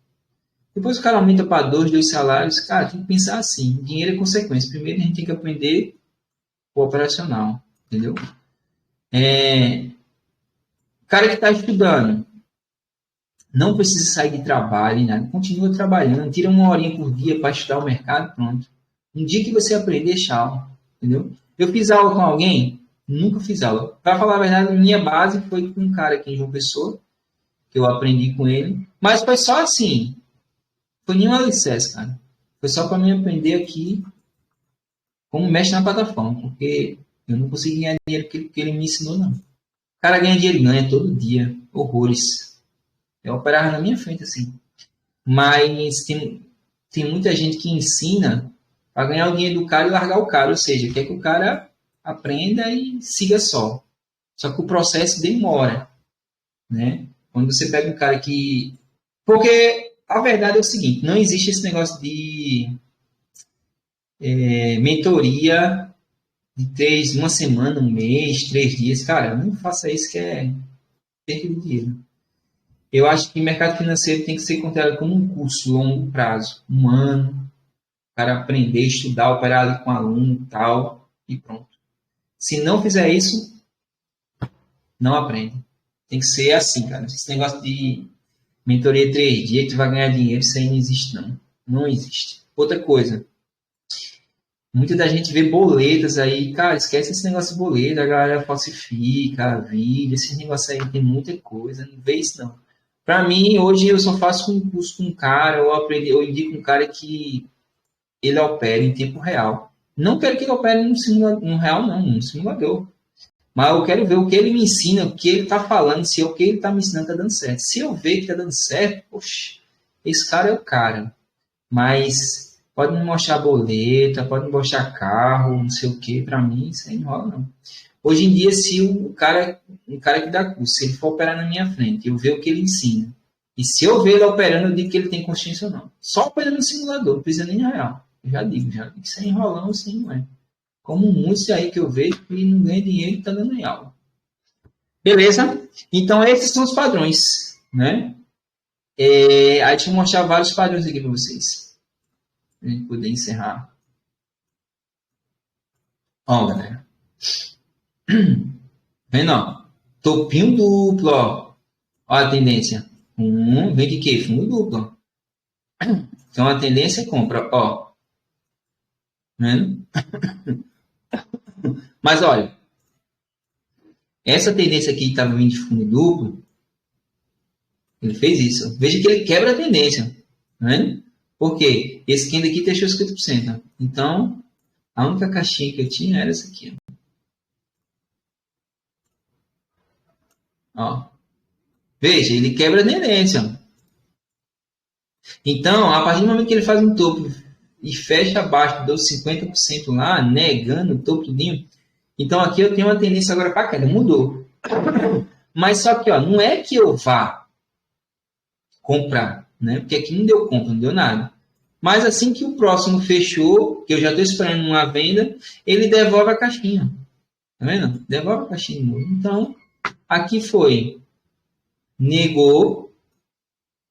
Depois o cara aumenta para 2 salários. Cara, tem que pensar assim. Dinheiro é consequência. Primeiro a gente tem que aprender o operacional. Entendeu? O cara que está estudando não precisa sair de trabalho, nada. Continua trabalhando. Tira 1 horinha por dia para estudar o mercado. Pronto. Um dia que você aprender, tchau. Entendeu? Eu fiz aula com alguém? Nunca fiz aula. Para falar a verdade, minha base foi com um cara aqui em João Pessoa, que eu aprendi com ele. Mas foi só assim. Foi nenhum alicerce, cara. Foi só para mim aprender aqui como mexe na plataforma, porque eu não consegui ganhar dinheiro que ele me ensinou, não. O cara ganha dinheiro, ganha todo dia, horrores. Eu operava na minha frente, assim. Mas tem muita gente que ensina para ganhar o dinheiro do cara e largar o cara, ou seja, quer que o cara aprenda e siga só. Só que o processo demora, né? Quando você pega um cara que... Porque... A verdade é o seguinte, não existe esse negócio de mentoria de 1 semana, 1 mês, 3 dias. Cara, não faça isso que é perda de dinheiro. Eu acho que mercado financeiro tem que ser considerado como um curso a longo prazo. 1 ano, o cara aprender, estudar, operar ali com aluno e tal, e pronto. Se não fizer isso, não aprende. Tem que ser assim, cara. Esse negócio de... mentoria 3 dias, tu vai ganhar dinheiro, isso aí não existe, não. Não existe. Outra coisa. Muita da gente vê boletas aí, cara, esquece esse negócio de boleta, a galera falsifica, vídeo, esse negócio aí tem muita coisa, não vê isso não. Pra mim, hoje eu só faço um curso com um cara, eu indico um cara que ele opera em tempo real. Não quero que ele opere num real, não, num simulador. Mas eu quero ver o que ele me ensina, o que ele está falando, se o que ele está me ensinando está dando certo. Se eu ver que está dando certo, poxa, esse cara é o cara. Mas pode me mostrar boleta, pode me mostrar carro, não sei o que, para mim isso aí não rola não. Hoje em dia, se um cara que dá curso, se ele for operar na minha frente, eu ver o que ele ensina, e se eu ver ele operando, eu digo que ele tem consciência ou não. Só operando no simulador, não precisa nem na real. Eu já digo, sem enrolão, sem não é. Como muitos aí que eu vejo que não ganha dinheiro e está dando em aula. Beleza? Então, esses são os padrões, né? Aí deixa eu mostrar vários padrões aqui para vocês. Para a gente poder encerrar. Ó, galera. Vendo, ó? Topinho duplo, ó. Ó a tendência. Vem de quê? Fundo duplo. Então, a tendência é compra, ó. Vendo? Mas, olha. Essa tendência aqui estava vindo de fundo duplo. Ele fez isso. Veja que ele quebra a tendência. Né? Por quê? Esse candle aqui deixou 50%. Então, a única caixinha que eu tinha era essa aqui. Ó. Veja, ele quebra a tendência. Então, a partir do momento que ele faz um topo e fecha abaixo dos 50% lá, negando o topo tudinho, então aqui eu tenho uma tendência agora para queda. Mudou. Mas só que, ó, não é que eu vá comprar, né? Porque aqui não deu compra, não deu nada. Mas assim que o próximo fechou, que eu já estou esperando uma venda, ele devolve a caixinha. Tá vendo? Devolve a caixinha de novo. Então, aqui foi. Negou,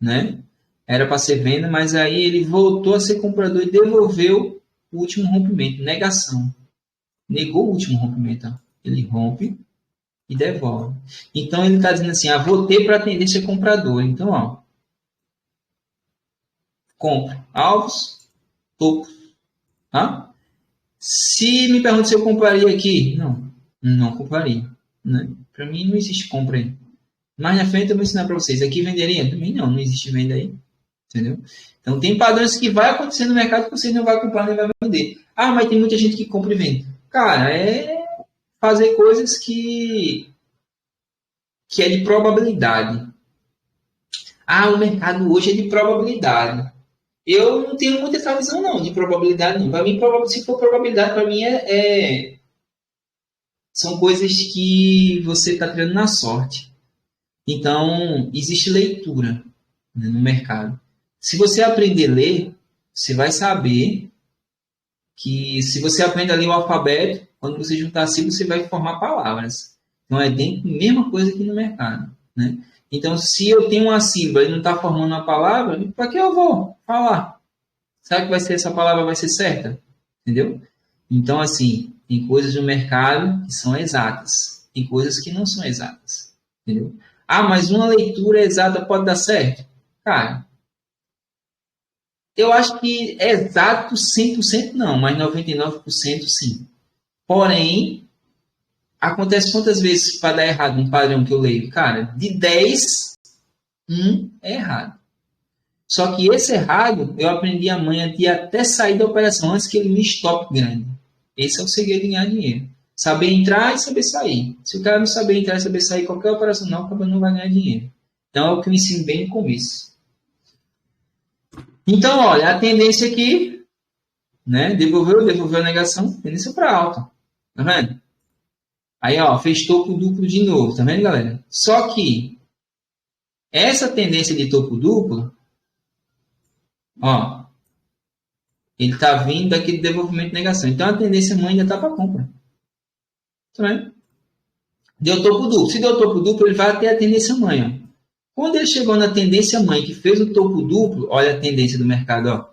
né? Era para ser venda, mas aí ele voltou a ser comprador e devolveu o último rompimento. Negação. Negou o último rompimento. Ó. Ele rompe e devolve. Então, ele está dizendo assim, voltei para a tendência compradora. Então, ó. Compra. Alvos, topos. Tá? Se me pergunta se eu compraria aqui, não compraria. Né? Para mim não existe compra aí. Mais na frente eu vou ensinar para vocês. Aqui venderia? Também não existe venda aí. Entendeu? Então tem padrões que vai acontecer no mercado que você não vai comprar nem vai vender. Ah, mas tem muita gente que compra e vende. Cara, é fazer coisas que é de probabilidade. Ah, o mercado hoje é de probabilidade. Eu não tenho muita essa visão não, de probabilidade não. Para mim, se for probabilidade, para mim são coisas que você está tirando na sorte. Então, existe leitura, né, no mercado. Se você aprender a ler, você vai saber que se você aprende a ler o alfabeto, quando você juntar assim, você vai formar palavras. Então, é a mesma coisa que no mercado. Né? Então, se eu tenho uma sílaba e não está formando uma palavra, para que eu vou falar? Será que essa palavra vai ser certa? Entendeu? Então, assim, tem coisas no mercado que são exatas. Tem coisas que não são exatas. Entendeu? Ah, mas uma leitura exata pode dar certo? Cara, eu acho que é exato 100% não, mas 99% sim. Porém, acontece quantas vezes para dar errado um padrão que eu leio? Cara, de 10, 1 é errado. Só que esse errado, eu aprendi amanhã de até sair da operação antes que ele me estope grande. Esse é o segredo de ganhar dinheiro. Saber entrar e saber sair. Se o cara não saber entrar e saber sair, qualquer operação não, o cara não vai ganhar dinheiro. Então, é o que eu ensino bem no começo. Então, olha, a tendência aqui, né? Devolveu a negação, tendência para alta. Tá vendo? Aí, ó, fez topo duplo de novo. Tá vendo, galera? Só que essa tendência de topo duplo, ó, ele está vindo daquele desenvolvimento de negação. Então, a tendência mãe ainda está para compra. Tá vendo? Deu topo duplo. Se deu topo duplo, ele vai até a tendência mãe. Ó. Quando ele chegou na tendência mãe, que fez o topo duplo, olha a tendência do mercado. Ó.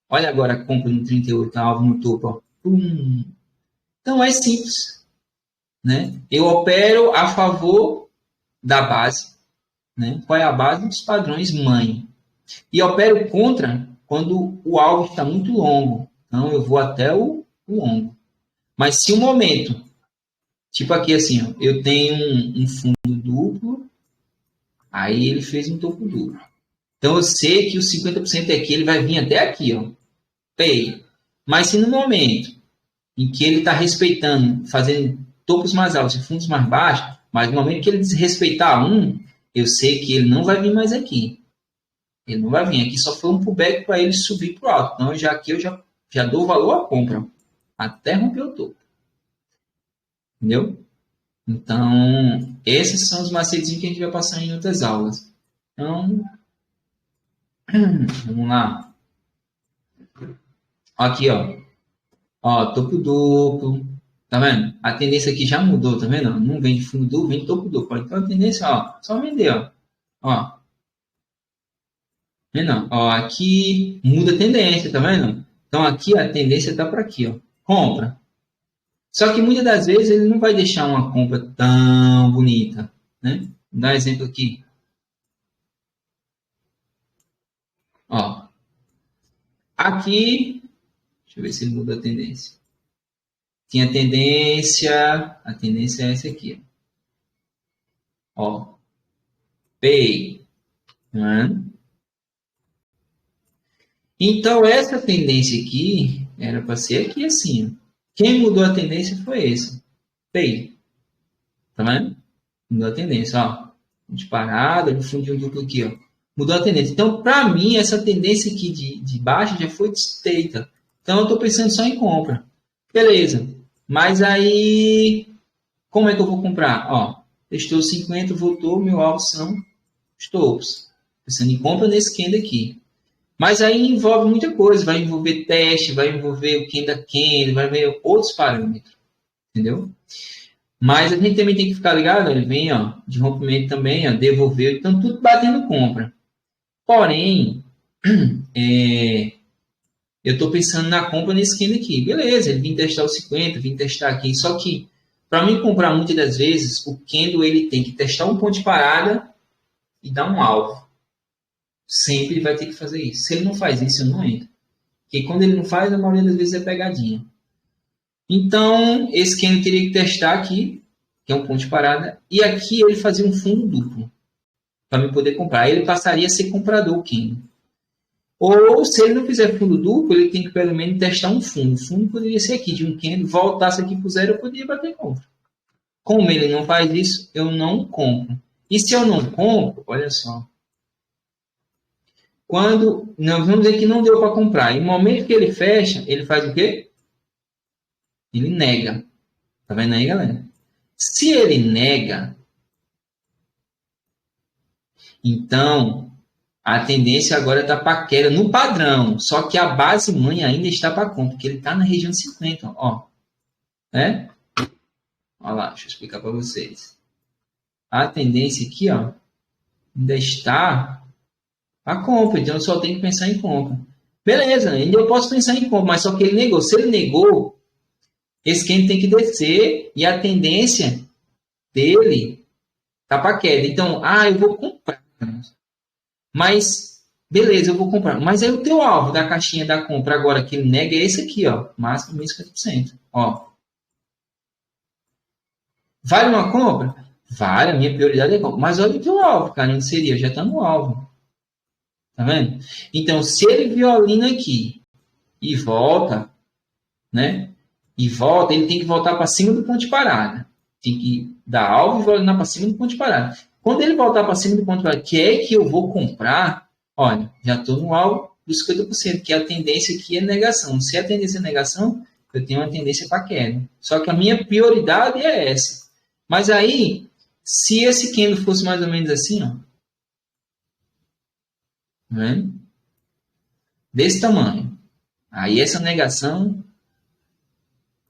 Olha agora a compra no 38, tá alvo no topo. Ó. Pum. Então, é simples. Né? Eu opero a favor da base. Né? Qual é a base? Dos padrões mãe. E opero contra quando o alvo está muito longo. Então, eu vou até o longo. Mas se o momento, tipo aqui assim, ó, eu tenho um fundo duplo, aí ele fez um topo duplo. Então, eu sei que o 50% aqui, ele vai vir até aqui, ó. Pay. Mas se no momento em que ele está respeitando, fazendo topos mais altos e fundos mais baixos, mas no momento que ele desrespeitar um, eu sei que ele não vai vir mais aqui. Ele não vai vir. Aqui só foi um pullback para ele subir para o alto. Então, aqui eu já dou valor à compra. Até romper o topo. Entendeu? Então, esses são os macetes que a gente vai passar em outras aulas. Então, vamos lá. Aqui, ó. Ó, topo duplo. Tá vendo? A tendência aqui já mudou, tá vendo? Não vem de fundo duplo, vem de topo duplo. Então, a tendência, ó, só vender, ó. Ó. Vendo? Ó, aqui muda a tendência, tá vendo? Então, aqui a tendência tá para aqui, ó. Compra. Só que muitas das vezes ele não vai deixar uma compra tão bonita, né? Vou dar um exemplo aqui. Ó, aqui, deixa eu ver se ele muda a tendência. Tinha a tendência é essa aqui. Ó, Pay. Né? Então, essa tendência aqui era para ser aqui assim. Quem mudou a tendência foi esse. Pay. Tá vendo? Mudou a tendência, ó. Disparada, no fundinho duplo aqui, ó. Mudou a tendência. Então, para mim, essa tendência aqui de baixa já foi desfeita. Então, eu estou pensando só em compra. Beleza. Mas aí, como é que eu vou comprar? Ó, testou 50, voltou, meu alvo são os topos. Pensando em compra nesse candle aqui. Mas aí envolve muita coisa. Vai envolver teste, vai envolver o candle, vai envolver outros parâmetros. Entendeu? Mas a gente também tem que ficar ligado, ele vem, ó, de rompimento também, ó, devolveu, então tudo batendo compra. Porém, eu estou pensando na compra nesse candle aqui. Beleza, ele vem testar o 50, vim testar aqui. Só que, para mim comprar muitas das vezes, o candle ele tem que testar um ponto de parada e dar um alvo. Sempre ele vai ter que fazer isso. Se ele não faz isso, eu não entro. Porque quando ele não faz, a maioria das vezes é pegadinha. Então, esse candle teria que testar aqui, que é um ponto de parada, e aqui ele fazia um fundo duplo, para me poder comprar. Aí ele passaria a ser comprador, o candle. Ou, se ele não fizer fundo duplo, ele tem que pelo menos testar um fundo. O fundo poderia ser aqui, de um candle, voltasse aqui para o zero, eu poderia bater compra. Como ele não faz isso, eu não compro. E se eu não compro, olha só. Quando, nós vamos dizer que não deu para comprar, e no momento que ele fecha, ele faz o quê? Ele nega. Tá vendo aí, galera? Se ele nega, então a tendência agora está para queda no padrão. Só que a base mãe ainda está para compra, porque ele está na região 50. Ó. Né? Olha lá, deixa eu explicar para vocês. A tendência aqui, ó, ainda está para compra. Então eu só tenho que pensar em compra. Beleza, ainda eu posso pensar em compra, mas só que ele negou. Se ele negou, esse candle tem que descer e a tendência dele tá para queda. Então, eu vou comprar. Mas, beleza, eu vou comprar. Mas aí o teu alvo da caixinha da compra agora que ele nega é esse aqui, ó. Máximo 50%. Ó. Vale uma compra? Vale, a minha prioridade é compra. Mas olha o teu alvo, cara, onde seria? Já tá no alvo. Tá vendo? Então, se ele violina aqui e volta, né? E volta, ele tem que voltar para cima do ponto de parada. Tem que dar alvo e violinar para cima do ponto de parada. Quando ele voltar para cima do ponto de parada, que é que eu vou comprar, olha, já estou no alvo dos 50%, que a tendência aqui é negação. Se a tendência é negação, eu tenho uma tendência para queda. Só que a minha prioridade é essa. Mas aí, se esse candle fosse mais ou menos assim, ó, né? Desse tamanho, aí essa negação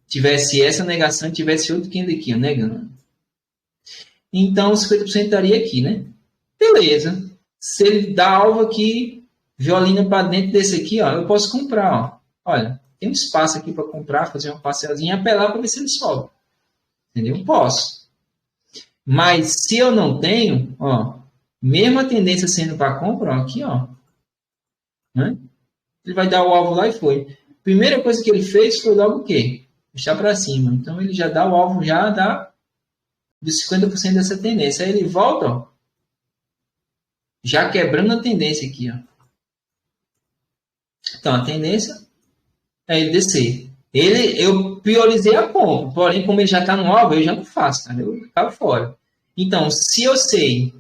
tivesse outro candle aqui, ó, negando. Então, 50% estaria aqui, né? Beleza. Se ele dá alvo aqui, violina para dentro desse aqui, ó, eu posso comprar, ó. Olha, tem um espaço aqui para comprar, fazer uma parcelzinha e apelar para ver se ele sobe. Entendeu? Posso. Mas se eu não tenho, ó, mesmo a tendência sendo para compra, ó, aqui, ó, né? Ele vai dar o alvo lá e foi. Primeira coisa que ele fez foi logo o quê? Puxar para cima. Então, ele já dá o alvo, já dá dos 50% dessa tendência. Aí ele volta, ó, já quebrando a tendência aqui, ó. Então, a tendência é ele descer. Eu priorizei a compra, porém, como ele já está no alvo, eu já não faço, tá? Eu acabo fora. Então, se eu sei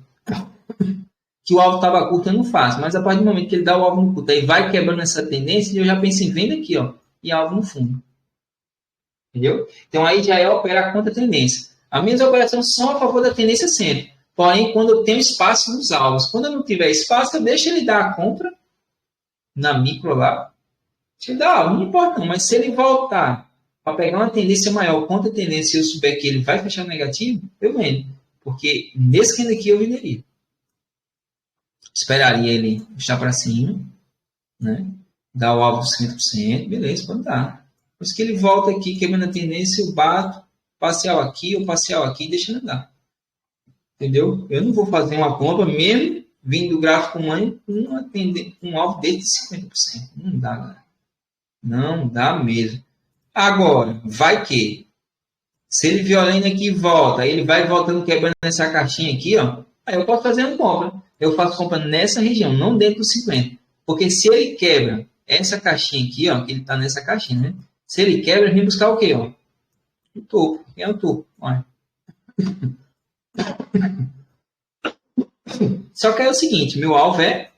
que o alvo estava curto, eu não faço. Mas a partir do momento que ele dá o alvo no curto, aí vai quebrando essa tendência, eu já penso em venda aqui, ó, e alvo no fundo. Entendeu? Então aí já é operar contra a tendência. As minhas operações são a favor da tendência sempre. Porém, quando eu tenho espaço nos alvos. Quando eu não tiver espaço, eu deixo ele dar a compra na micro lá. Deixa ele dar, não importa não. Mas se ele voltar para pegar uma tendência maior contra a tendência e eu souber que ele vai fechar negativo, eu vendo. Porque nesse candle aqui eu venderia. Esperaria ele puxar para cima, né? Dar o alvo de 50%, beleza, pode dar. Depois que ele volta aqui, quebrando a tendência, eu bato parcial aqui ou parcial aqui e deixa ele andar. Entendeu? Eu não vou fazer uma compra mesmo vindo do gráfico mãe com um alvo desde 50%. Não dá, galera. Não dá mesmo. Agora, vai que se ele violando aqui e volta, ele vai voltando quebrando essa caixinha aqui, ó. Aí eu posso fazer uma compra. Eu faço compra nessa região, não dentro do 50. Porque se ele quebra essa caixinha aqui, ó, que ele tá nessa caixinha, né? Se ele quebra, ele vem buscar o quê, ó? O topo. Quem é o topo? Olha. Só que é o seguinte, meu alvo é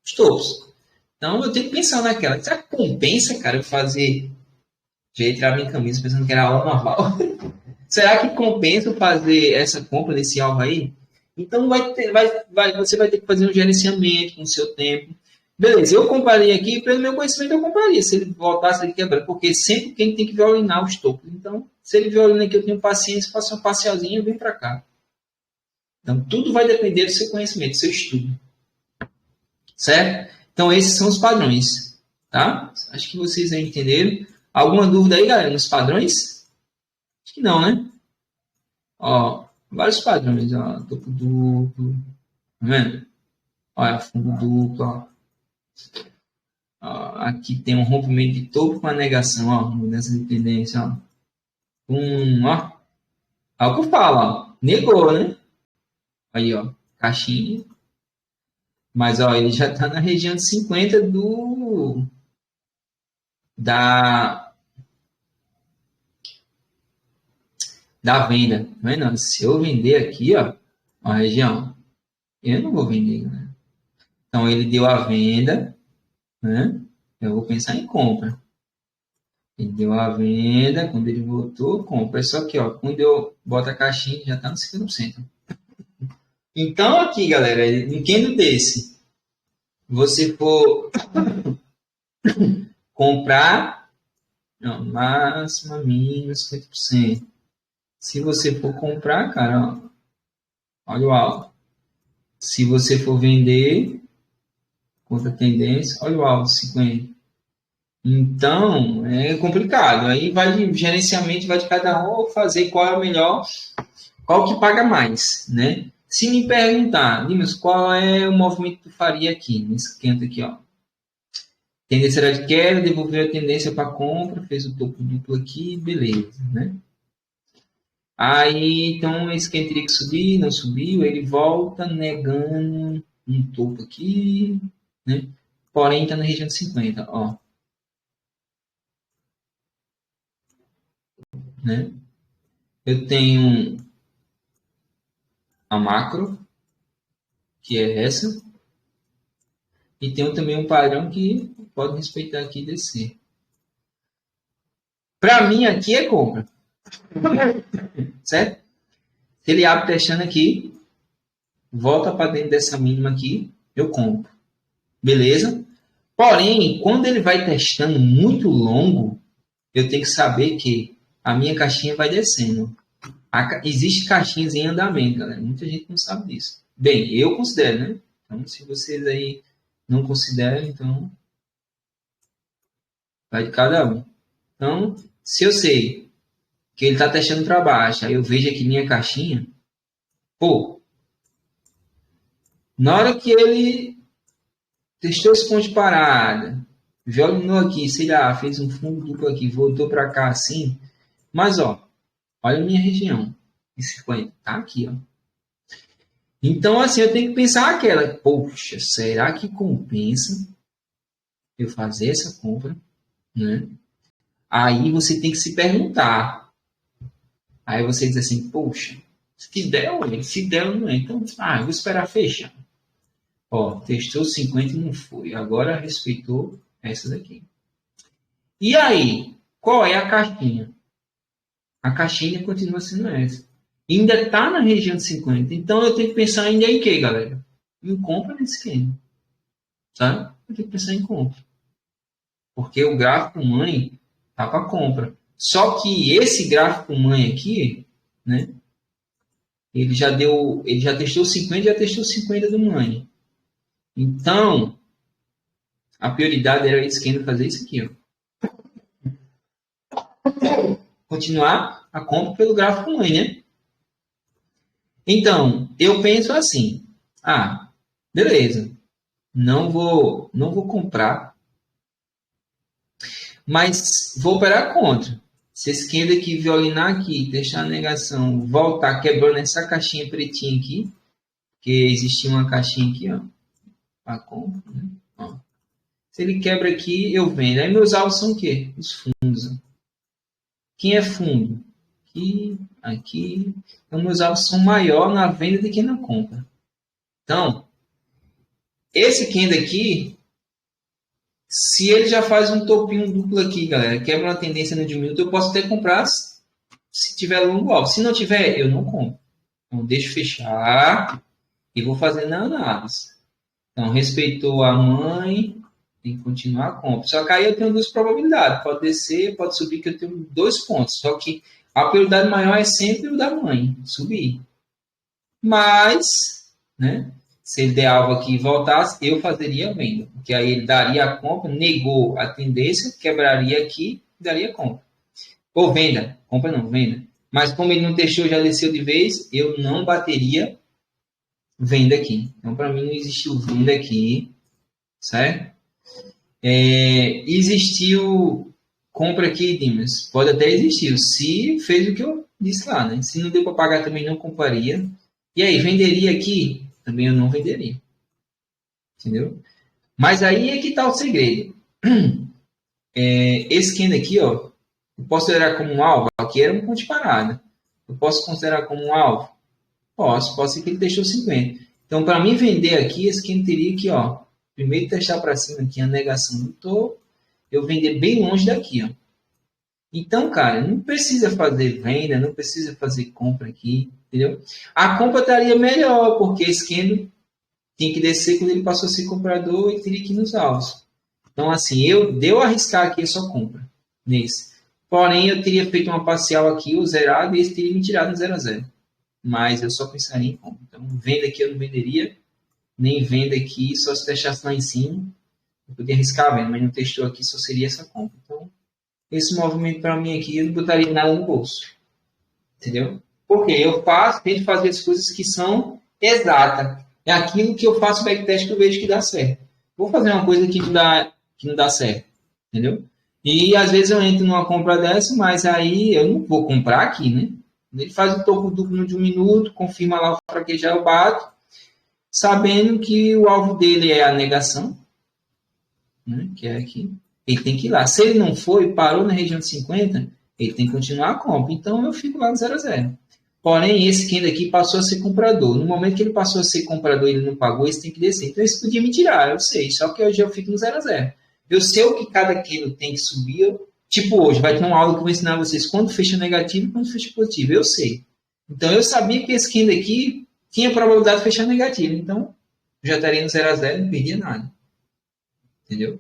os topos. Então eu tenho que pensar naquela. Será que compensa, cara, eu fazer... Já ia tirar minha camisa pensando que era alvo normal. Será que compensa fazer essa compra nesse alvo aí? Então você vai ter que fazer um gerenciamento com o seu tempo. Beleza, eu compraria aqui, pelo meu conhecimento eu compraria, se ele voltasse ele quebrar, porque sempre quem tem que violinar os topos. Então, se ele violina aqui, eu tenho paciência, faço uma parcialzinha e vem para cá. Então, tudo vai depender do seu conhecimento, do seu estudo. Certo? Então, esses são os padrões. Tá? Acho que vocês aí entenderam. Alguma dúvida aí, galera, nos padrões? Acho que não, né? Ó, vários padrões, ó. Topo duplo. Tá vendo? Olha, fundo duplo, ó. Ó. Aqui tem um rompimento de topo com a negação, ó. Mudança de tendência, ó. Ó. Olha o que eu falo, ó. Negou, né? Aí, ó. Caixinha. Mas, ó, ele já tá na região de 50 da venda. Não é não? Se eu vender aqui, ó, a região, eu não vou vender, né? Então, ele deu a venda, né? Eu vou pensar em compra. Ele deu a venda, quando ele voltou, compra. É só que, ó, quando eu boto a caixinha, já tá no 50%. Então, aqui, galera, em candle desse, você for comprar, não, máxima, mínima, 50%. Se você for comprar, cara, ó, olha o alvo. Se você for vender, contra a tendência, olha o alvo, 50. Então, é complicado. Aí vai de gerenciamento, vai de cada um fazer qual é o melhor, qual que paga mais, né? Se me perguntar, Dimas, qual é o movimento que tu faria aqui, nesse canto aqui, ó. Tendência era de queda, devolveu a tendência para compra, fez o topo duplo aqui, beleza, né? Aí, então, esse quem teria que subir, não subiu, ele volta negando um topo aqui, né? Porém, está na região de 50, ó. Né? Eu tenho a macro, que é essa, e tenho também um padrão que pode respeitar aqui e descer. Para mim, aqui é compra. Certo? Se ele abre testando aqui, volta para dentro dessa mínima aqui, eu compro. Beleza? Porém, quando ele vai testando muito longo, eu tenho que saber que a minha caixinha vai descendo. Existe caixinhas em andamento, galera. Muita gente não sabe disso. Bem, eu considero, né? Então, se vocês aí não consideram, então vai de cada um. Então, se eu sei que ele está testando para baixo, aí eu vejo aqui minha caixinha, pô, na hora que ele testou esse ponto de parada, violinou aqui, sei lá, fez um fundo duplo aqui, voltou para cá assim, mas ó, olha a minha região, esse foi, tá aqui, ó. Então, assim, eu tenho que pensar aquela, poxa, será que compensa eu fazer essa compra, né? Aí você tem que se perguntar. Aí você diz assim, poxa, se der, olha, se der, não é. Então, eu vou esperar fechar. Ó, testou 50 e não foi. Agora respeitou essa daqui. E aí, Qual é a caixinha? A caixinha continua sendo essa. E ainda está na região de 50. Então eu tenho que pensar ainda em quê, galera? Em compra nesse esquema. Sabe? Eu tenho que pensar em compra. Porque o gráfico mãe está para compra. Só que esse gráfico mãe aqui, né? Ele já testou 50, já testou 50 do mãe. Então, a prioridade era esse esquema fazer isso aqui, ó. Continuar a compra pelo gráfico mãe, né? Então, eu penso assim, beleza, não vou comprar, mas vou operar contra. Se esse candle aqui violinar aqui, deixar a negação, voltar quebrando essa caixinha pretinha aqui, porque existia uma caixinha aqui, ó, para compra, né? Ó. Se ele quebra aqui, eu vendo. Aí meus alvos são o quê? Os fundos. Ó. Quem é fundo? Aqui. Então, meus alvos são maior na venda do que na compra. Então, esse candle aqui, se ele já faz um topinho duplo aqui, galera, quebra uma tendência no diminuto, eu posso até comprar se tiver longo alvo. Se não tiver, eu não compro. Então, deixo fechar e vou fazer na análise. Então, respeitou a mãe, tem que continuar a compra. Só que aí eu tenho duas probabilidades. Pode descer, pode subir, que eu tenho 2 pontos. Só que a prioridade maior é sempre o da mãe, subir. Mas, né, se ele der alvo aqui e voltasse, eu fazeria a venda. Porque aí ele daria a compra, negou a tendência, quebraria aqui e daria a compra. Ou venda. Compra não, venda. Mas como ele não testou, já desceu de vez, eu não bateria venda aqui. Então, para mim, não existiu venda aqui, certo? Existiu compra aqui, Dimas? Pode até existir, se fez o que eu disse lá, né? Se não deu para pagar, também não compraria. E aí, venderia aqui? Também eu não venderia. Entendeu? Mas aí é que está o segredo. Esse candle aqui, ó, eu posso considerar como um alvo? Aqui era um ponto de parada. Eu posso considerar como um alvo? Posso ser que ele deixou 50. Então, para mim vender aqui, esse candle teria que, ó, primeiro testar para cima aqui a negação do topo, eu vender bem longe daqui, ó. Então, cara, não precisa fazer venda, não precisa fazer compra aqui, entendeu? A compra estaria melhor, porque esse candle tinha que descer quando ele passou a ser comprador e teria que ir nos alvos. Então, assim, deu a arriscar aqui a sua compra nesse. Porém, eu teria feito uma parcial aqui, o zerado, e esse teria me tirado no 0 a 0. Mas eu só pensaria em compra. Então, venda aqui eu não venderia, nem venda aqui, só se deixasse lá em cima. Eu podia arriscar a venda, mas não testou aqui, só seria essa compra. Então, esse movimento para mim aqui, eu não botaria nada no bolso. Entendeu? Porque eu tento fazer as coisas que são exatas. É aquilo que eu faço backtest que eu vejo que dá certo. Vou fazer uma coisa que não dá certo. Entendeu? E às vezes eu entro numa compra dessa, mas aí eu não vou comprar aqui, né? Ele faz o topo duplo de 1 minuto, confirma lá o fraquejar, eu bato, sabendo que o alvo dele é a negação, né? Que é aqui. Ele tem que ir lá. Se ele não foi, parou na região de 50, ele tem que continuar a compra. Então eu fico lá no 0 a 0. Porém, esse candle aqui passou a ser comprador. No momento que ele passou a ser comprador e ele não pagou, esse tem que descer. Então esse podia me tirar, eu sei. Só que hoje eu fico no 0 a 0. Eu sei o que cada candle tem que subir. Tipo hoje, vai ter uma aula que eu vou ensinar vocês quando fecha negativo e quando fecha positivo. Eu sei. Então eu sabia que esse candle aqui tinha probabilidade de fechar negativo. Então já estaria no 0 a 0 e não perdia nada. Entendeu?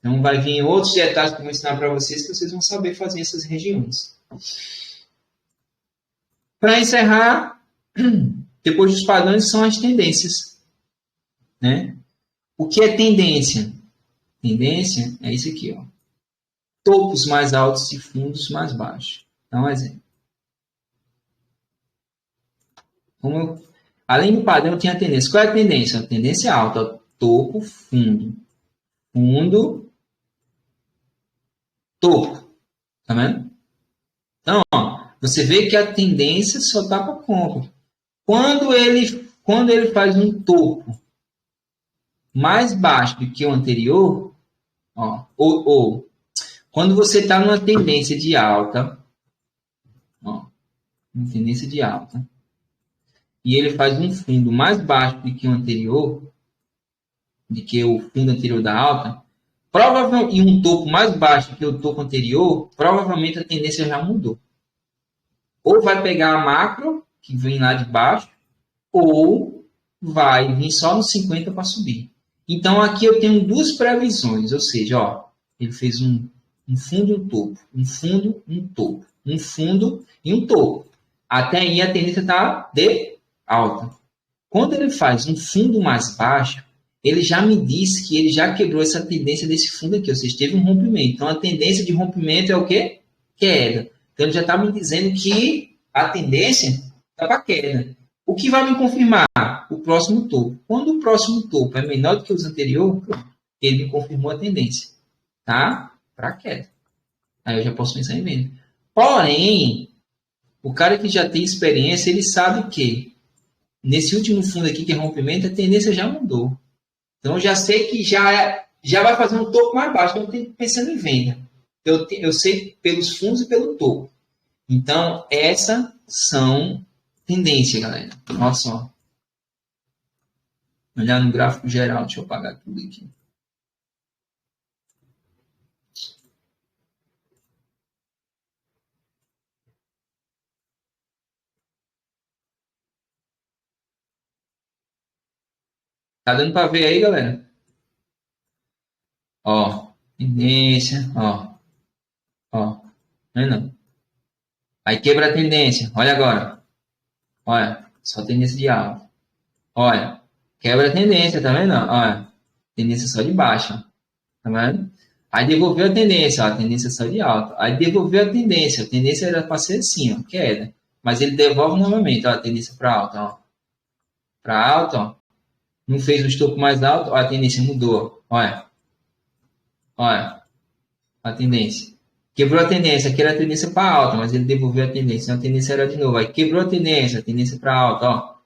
Então vai vir outros detalhes que eu vou ensinar para vocês que vocês vão saber fazer essas regiões. Para encerrar, depois dos padrões são as tendências. Né? O que é tendência? Tendência é isso aqui, ó. Topos mais altos e fundos mais baixos. Então, um exemplo. Além do padrão, tem a tendência. Qual é a tendência? A tendência alta. Ó. Topo, fundo. Fundo, topo. Tá vendo? Então, ó, você vê que a tendência só está para compra. Quando ele faz um topo mais baixo do que o anterior, ó, ou quando você está numa tendência de alta, ó, uma tendência de alta, e ele faz um fundo mais baixo do que o anterior, do que o fundo anterior da alta, Provavelmente, e um topo mais baixo que o topo anterior, provavelmente a tendência já mudou. Ou vai pegar a macro, que vem lá de baixo, ou vai vir só no 50 para subir. Então, aqui eu tenho duas previsões, ou seja, ó, ele fez um fundo e um topo, um fundo, um topo, um fundo e um topo. Até aí a tendência está de alta. Quando ele faz um fundo mais baixo, ele já me disse que ele já quebrou essa tendência desse fundo aqui, ou seja, teve um rompimento. Então, a tendência de rompimento é o quê? Queda. Então, ele já está me dizendo que a tendência está para queda. O que vai me confirmar? O próximo topo. Quando o próximo topo é menor do que os anteriores, ele me confirmou a tendência. Tá? Para queda. Aí eu já posso pensar em venda. Porém, o cara que já tem experiência, ele sabe que nesse último fundo aqui, que é rompimento, a tendência já mudou. Então, eu já sei que já vai fazer um topo mais baixo. Então, eu tenho pensando em venda. Eu sei pelos fundos e pelo topo. Então, essas são tendências, galera. Olha só. Olhar no gráfico geral. Deixa eu apagar tudo aqui. Tá dando para ver aí, galera? Ó, tendência, ó. Ó, não é não. Aí quebra a tendência. Olha agora. Olha, só tendência de alta. Olha, quebra a tendência, tá vendo? Olha, tendência só de baixa. Tá vendo? Aí devolveu a tendência, ó, a tendência só de alta. Aí devolveu a tendência era para ser assim, ó, queda. Mas ele devolve novamente, ó, a tendência para alta, ó. Para alta, ó. Não fez o estopro mais alto, ó, a tendência mudou. Olha. Olha, a tendência. Quebrou a tendência, aqui era a tendência para alta, mas ele devolveu a tendência. Então a tendência era de novo. Aí quebrou a tendência para alta, ó.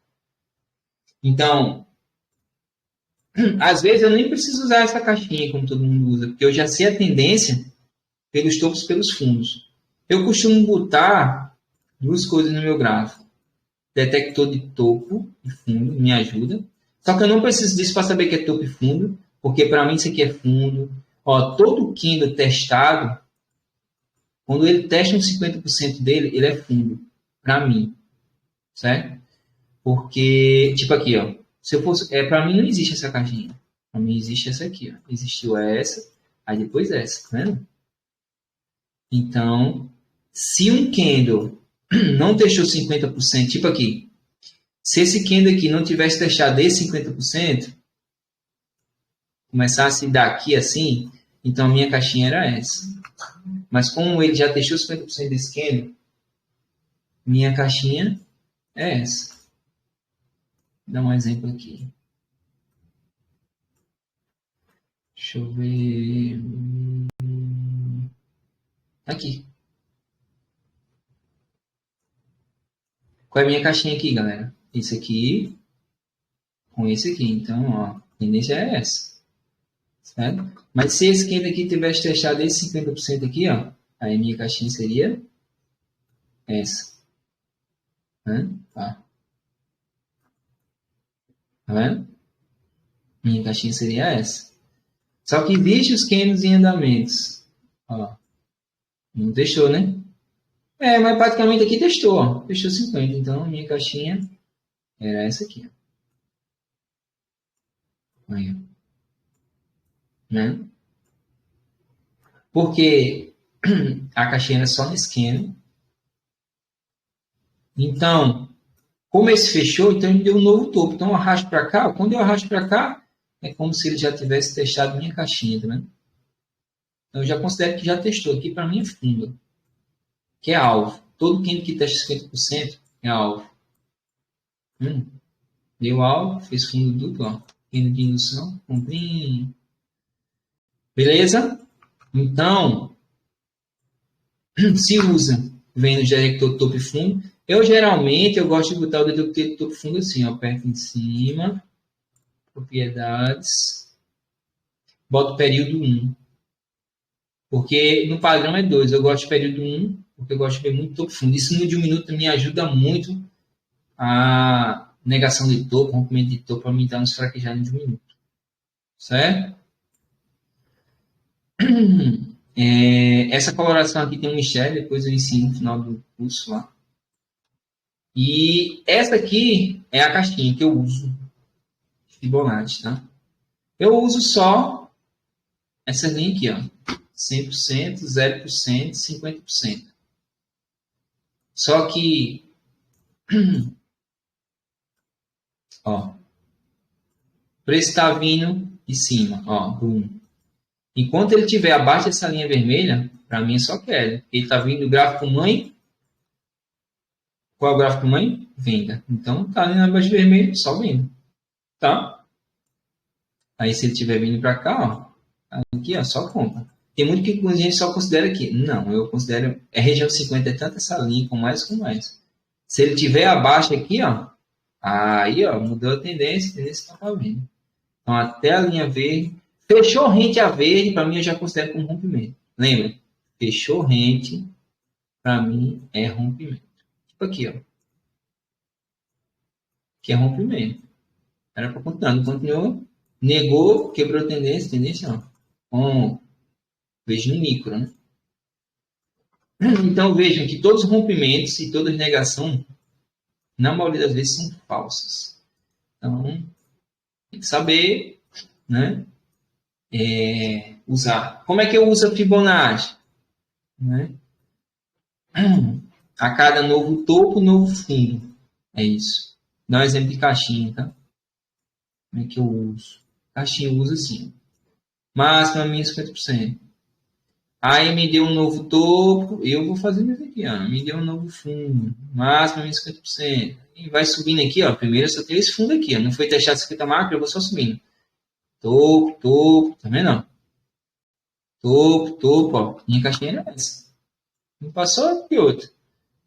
Então, às vezes eu nem preciso usar essa caixinha como todo mundo usa, porque eu já sei a tendência pelos topos e pelos fundos. Eu costumo botar duas coisas no meu gráfico. Detector de topo e fundo me ajuda. Só que eu não preciso disso para saber que é topo e fundo, porque para mim isso aqui é fundo. Ó, todo candle testado, quando ele testa uns 50% dele, ele é fundo, para mim, certo? Porque, tipo aqui, ó, se eu fosse, para mim não existe essa caixinha. Para mim existe essa aqui, ó. Existiu essa, aí depois essa, tá vendo? Então, se um candle não testou 50%, tipo aqui, se esse candle aqui não tivesse testado esse 50%, começasse daqui assim, então a minha caixinha era essa. Mas como ele já testou 50% desse candle, minha caixinha é essa. Vou dar um exemplo aqui. Deixa eu ver. Aqui. Qual é a minha caixinha aqui, galera? Esse aqui com esse aqui. Então, ó, a tendência é essa. Certo? Mas se esse candle aqui tivesse testado esse 50% aqui, ó, aí minha caixinha seria essa. Tá. Tá vendo? Minha caixinha seria essa. Só que existe os candles em andamentos. Ó, não testou, né? Mas praticamente aqui testou, ó. Testou 50. Então, a minha caixinha era essa aqui. Ó. Aí, ó. Né? Porque a caixinha era só nesse candle. Então, como esse fechou, então ele deu um novo topo. Então, eu arrasto para cá. Quando eu arrasto para cá, é como se ele já tivesse testado minha caixinha, tá vendo? Então, eu já considero que já testou. Aqui, para mim, é fundo, que é alvo. Todo candle que testa 50% é alvo. Deu alvo, fez fundo duplo, ó. Candle de indução, comprinho. Beleza? Então, se usa vendo o detector topo e fundo. Eu geralmente gosto de botar o detector topo e fundo assim, ó, perto em cima, propriedades, boto o período 1. Porque no padrão é 2, eu gosto de período 1, porque eu gosto de ver muito topo e fundo. Isso no de 1 minuto me ajuda muito a negação de topo, rompimento de topo, para mim estar nos fraquejados de 1 minuto. Certo? Essa coloração aqui tem um mistério, depois eu ensino no final do curso lá. E essa aqui é a caixinha que eu uso de Fibonacci, tá? Eu uso só essa linha aqui, ó. 100%, 0%, 50%. Só que, ó, o preço está vindo de cima, ó, boom. Enquanto ele estiver abaixo dessa linha vermelha, para mim é só queda. Ele está vindo do gráfico mãe. Qual é o gráfico mãe? Venda. Então, tá ali na baixa vermelha, só venda. Tá? Aí, se ele estiver vindo para cá, ó, aqui, ó, só compra. Tem muito que a gente só considera aqui. Não, eu considero. Região 50 é tanto essa linha com mais com mais. Se ele estiver abaixo aqui, ó, aí, ó, mudou a tendência está para vindo. Então, até a linha verde. Fechou rente a verde, para mim, eu já considero como rompimento. Lembra? Fechou rente, para mim, é rompimento. Tipo aqui, ó. Que é rompimento. Era para continuar. Não continuou. Negou, quebrou tendência, ó. Vejo no micro, né? Então, vejam que todos os rompimentos e todas as negações, na maioria das vezes, são falsas. Então, tem que saber, né? Usar. Como é que eu uso a Fibonacci? Né? A cada novo topo, novo fundo. É isso. Dá um exemplo de caixinha, tá? Como é que eu uso? Caixinha eu uso assim. Máxima minha 50%. Aí me deu um novo topo, eu vou fazendo isso aqui, ó. Me deu um novo fundo. Máxima minha 50%. E vai subindo aqui, ó. Primeiro eu só tenho esse fundo aqui, ó. Não foi testado 50 macro, eu vou só subindo. Topo, tá vendo? Topo, ó. Minha caixinha era essa. Não passou de outra.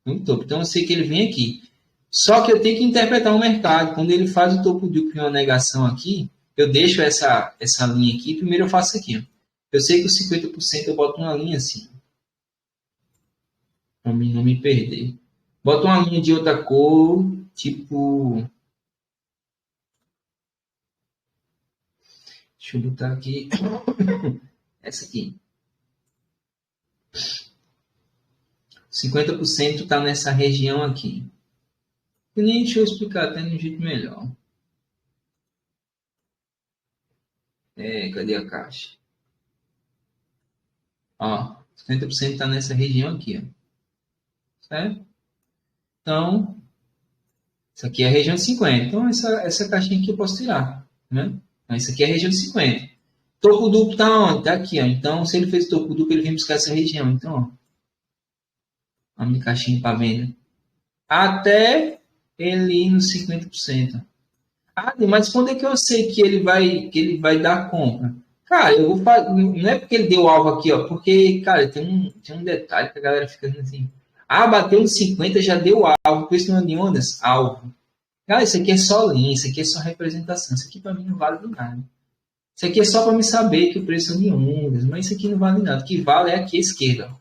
No topo. Então eu sei que ele vem aqui. Só que eu tenho que interpretar o mercado. Quando ele faz o topo duplo em uma negação aqui, eu deixo essa linha aqui. Primeiro eu faço aqui, ó. Eu sei que os 50% eu boto uma linha assim. Para mim não me perder. Boto uma linha de outra cor, tipo. Deixa eu botar aqui. Essa aqui. 50% está nessa região aqui. E nem deixa eu explicar até de um jeito melhor. Cadê a caixa? Ó, 50% está nessa região aqui, ó. Certo? Então, isso aqui é a região de 50. Então, essa caixinha aqui eu posso tirar, né? Então, isso aqui é a região de 50. Topo duplo está onde? Está aqui, ó. Então, se ele fez topo duplo, ele vem buscar essa região. Então, ó, a minha caixinha para venda. Até ele ir nos 50%. Ah, mas quando é que eu sei que ele vai dar compra? Cara, eu vou fazer. Não é porque ele deu alvo aqui, ó. Porque, cara, tem um detalhe que a galera fica assim. Ah, bateu nos 50, já deu alvo. Preço de ondas? Alvo. Cara, isso aqui é só linha, isso aqui é só representação. Isso aqui para mim não vale de nada. Isso aqui é só para me saber que o preço são de ondas, mas isso aqui não vale nada. O que vale é aqui à esquerda.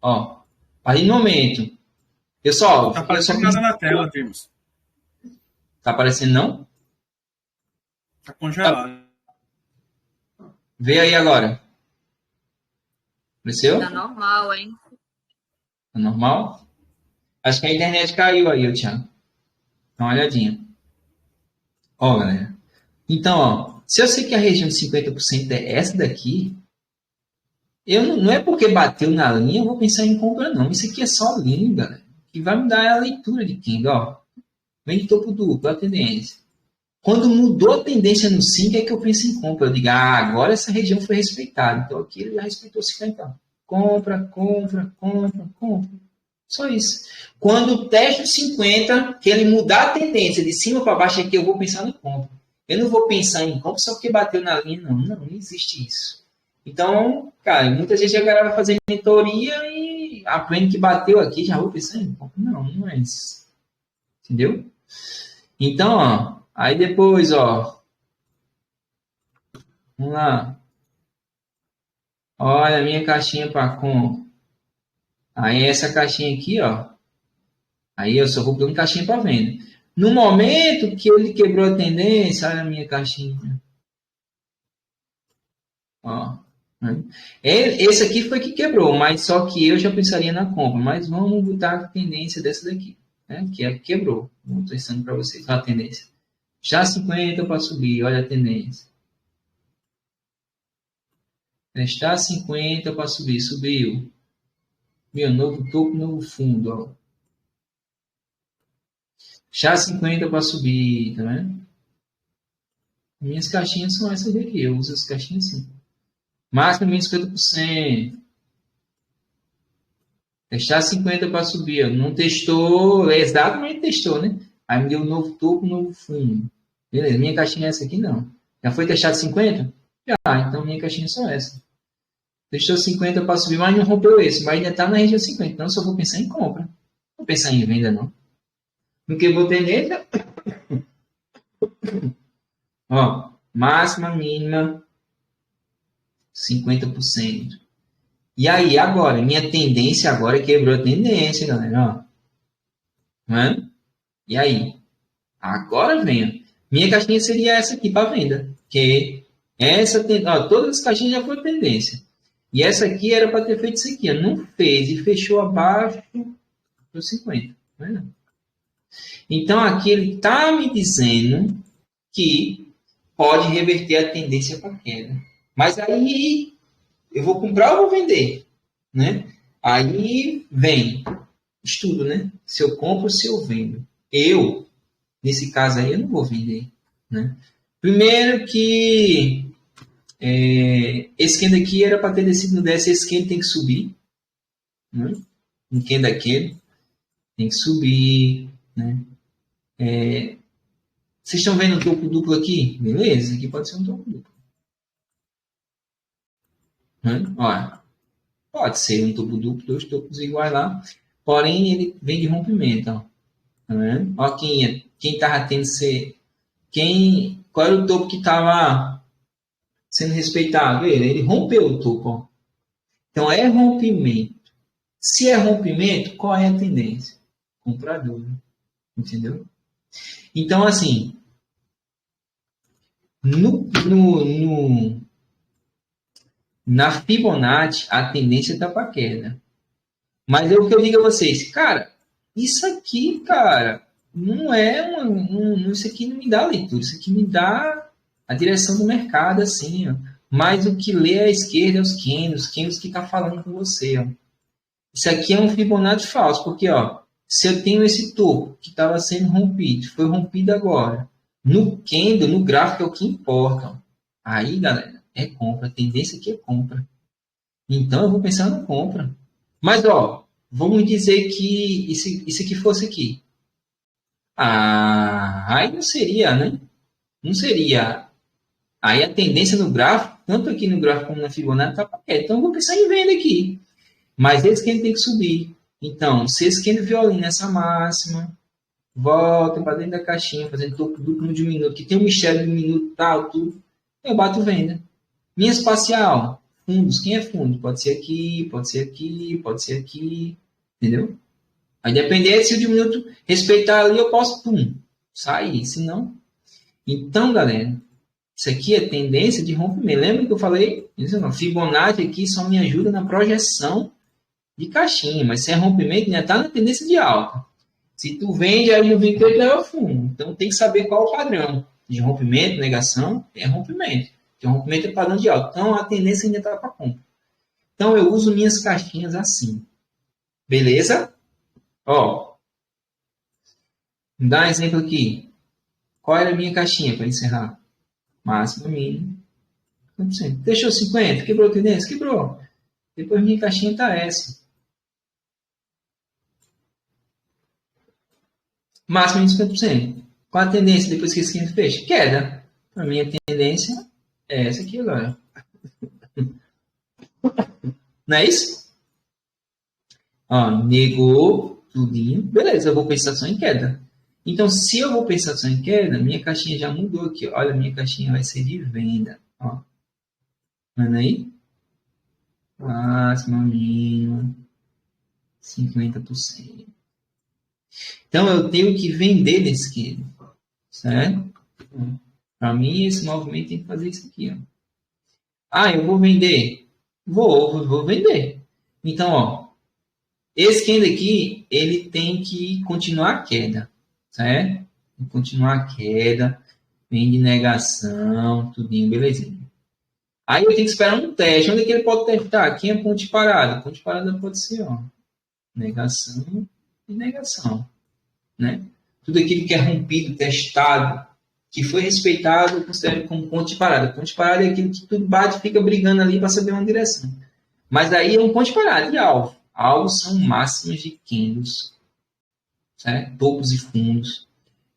Ó. Aí no momento. Eu só. Tá aparecendo nada na tela, Temos. Tá aparecendo não? Tá congelado. Vê aí agora. Apareceu? Tá normal, hein? Tá normal? Acho que a internet caiu aí, Thiago. Dá uma olhadinha. Ó, galera. Então, ó. Se eu sei que a região de 50% é essa daqui, eu não é porque bateu na linha, eu vou pensar em compra, não. Isso aqui é só linha, galera. Que vai me dar a leitura de King, ó. Vem de topo duplo, a tendência. Quando mudou a tendência no 5, é que eu penso em compra. Eu digo, agora essa região foi respeitada. Então aqui ele já respeitou 50. Compra. Só isso. Quando teste 50, que ele mudar a tendência de cima para baixo aqui, eu vou pensar no compra. Eu não vou pensar em compra só porque bateu na linha, não. Não existe isso. Então, cara, muitas vezes a galera vai fazer mentoria e aprende que bateu aqui, já vou pensar em compra. Não é isso. Entendeu? Então, ó. Aí depois, ó. Vamos lá. Olha a minha caixinha para compra. Aí essa caixinha aqui, ó. Aí eu só vou pôr uma caixinha para venda. No momento que ele quebrou a tendência, olha a minha caixinha. Ó. Né? Esse aqui foi que quebrou, mas só que eu já pensaria na compra. Mas vamos botar a tendência dessa daqui, né? Que é que quebrou. Estou ensinando para vocês a tendência. Já 50 para subir, olha a tendência. Testar 50 para subir, subiu. Meu, novo topo, novo fundo, ó. Já 50 para subir, tá vendo? Minhas caixinhas são essas daqui, eu uso as caixinhas assim. Máximo menos 50%. Testar 50 para subir, ó. Não testou, exatamente testou, né? Aí me deu um novo topo, um novo fundo. Beleza, minha caixinha é essa aqui, não. Já foi testado 50? Já, então minha caixinha é só essa. Testou 50 para subir, mas não rompeu esse. Mas ainda está na região 50. Então, só vou pensar em compra. Não vou pensar em venda, não. No que vou tendência. Ó, máxima, mínima, 50%. E aí, agora? Minha tendência agora quebrou a tendência, galera. Ó. Né? E aí? Agora vem. Minha caixinha seria essa aqui para venda. Que essa, ó, todas as caixinhas já foram tendência. E essa aqui era para ter feito isso aqui. Ó. Não fez e fechou abaixo dos 50. Né? Então, aqui ele está me dizendo que pode reverter a tendência para queda. Mas aí, eu vou comprar ou vou vender? Né? Aí vem estudo, né? Se eu compro ou se eu vendo. Eu, nesse caso aí, eu não vou vender. Né? Primeiro que esse candle aqui era para ter descido no 10, esse candle tem que subir. Né? Um candle daquele tem que subir. Né? Vocês estão vendo o topo duplo aqui? Beleza, aqui pode ser um topo duplo. Né? Olha, pode ser um topo duplo, dois topos iguais lá. Porém, ele vem de rompimento. Ó. Tá vendo? Ó, quem estava tendo ser. Qual era o topo que estava sendo respeitado? Ele rompeu o topo. Ó. Então, é rompimento. Se é rompimento, qual é a tendência? Comprador. Entendeu? Então, assim, na Fibonacci, a tendência está para queda. Mas é o que eu digo a vocês, cara, isso aqui, cara, não é isso aqui não me dá leitura, isso aqui me dá a direção do mercado, assim, ó. Mas o que lê à esquerda é os candles que tá falando com você, ó. Isso aqui é um Fibonacci falso, porque, ó, se eu tenho esse topo que estava sendo rompido, foi rompido agora, no candle, no gráfico é o que importa, ó. Aí, galera, é compra, a tendência aqui é compra. Então, eu vou pensar na compra. Mas, ó, vamos dizer que isso aqui fosse aqui. Aí não seria, né? Não seria. Aí a tendência no gráfico, tanto aqui no gráfico como na Fibonacci, tá para queda. Então, eu vou pensar em venda aqui. Mas esse candle tem que subir. Então, se esse candle violino nessa máxima, volta para dentro da caixinha, fazendo topo duplo de um minuto, que tem um mistério de um minuto, tal, tudo, eu bato venda. Minha espacial, fundos, quem é fundo? Pode ser aqui, pode ser aqui, pode ser aqui, entendeu? Aí depender se o diminuto respeitar ali, eu posso, pum, sair, se não. Então, galera, isso aqui é tendência de rompimento. Lembra que eu falei? Fibonacci aqui só me ajuda na projeção de caixinha, mas se é rompimento, já está na tendência de alta. Se tu vende, aí no 28 leva fundo. Então, tem que saber qual é o padrão de rompimento, negação, é rompimento. Porque o rompimento é padrão de alta. Então, a tendência ainda está para compra. Então, eu uso minhas caixinhas assim. Beleza? Ó, vou dar um exemplo aqui. Qual era a minha caixinha para encerrar? Máximo, mínimo. 50%. Deixou 50%? Quebrou a tendência? Quebrou. Depois minha caixinha está essa. Máximo de 50%. Qual a tendência depois que esse 500 fecha? Queda. A minha tendência é essa aqui agora. Não é isso? Ó, negou tudinho. Beleza, eu vou pensar só em queda. Então, se eu vou pensar só em queda, minha caixinha já mudou aqui. Olha, minha caixinha vai ser de venda. Ó. Vendo aí? Máxima, mínima. 50%. Então, eu tenho que vender nesse candle. Certo? Para mim, esse movimento tem que fazer isso aqui. Ó. Eu vou vender. Vou vender. Então, ó, esse candle aqui, ele tem que continuar a queda, certo? Continuar a queda, vem de negação, tudinho, belezinha. Aí eu tenho que esperar um teste. Onde é que ele pode testar? Aqui é ponte parada. Ponte parada pode ser, ó, negação e negação, né? Tudo aquilo que é rompido, testado, que foi respeitado, eu considero como ponte parada. Ponte parada é aquilo que tudo bate e fica brigando ali para saber uma direção. Mas aí é um ponte parada e alvo. Alvos são máximos de candles, certo? Topos e fundos.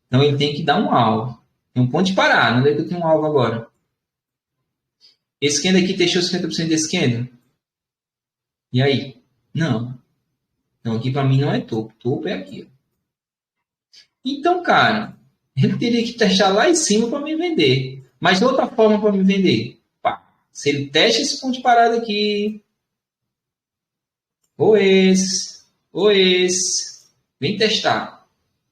Então ele tem que dar um alvo. Tem um ponto de parada. Onde é que eu tenho um alvo agora? Esse candle aqui testou 50% desse candle? E aí? Não. Então aqui para mim não é topo. Topo é aqui. Então, cara, ele teria que testar lá em cima para me vender. Mas de outra forma para me vender. Pá, se ele testa esse ponto de parada aqui, ou esse, vem testar,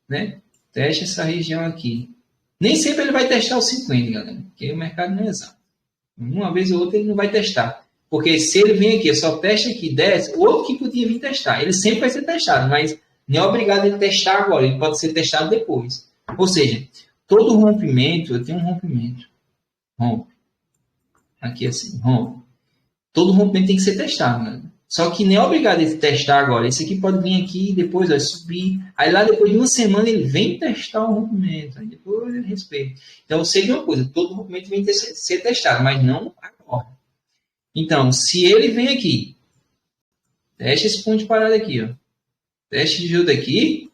né? Testa essa região aqui. Nem sempre ele vai testar o 50, galera, porque o mercado não é exato. Uma vez ou outra ele não vai testar. Porque se ele vem aqui, só testa aqui, desce, o outro que podia vir testar. Ele sempre vai ser testado, mas não é obrigado ele testar agora, ele pode ser testado depois. Ou seja, todo rompimento, eu tenho um rompimento. Rompe. Aqui assim, rompe. Todo rompimento tem que ser testado, né? Só que nem é obrigado ele testar agora. Esse aqui pode vir aqui e depois vai subir. Aí lá depois de uma semana ele vem testar o rompimento. Aí depois ele respeita. Então eu sei de uma coisa, todo rompimento vem ser testado, mas não agora. Então, se ele vem aqui, teste esse ponto de parada aqui, ó. Teste de ajuda aqui.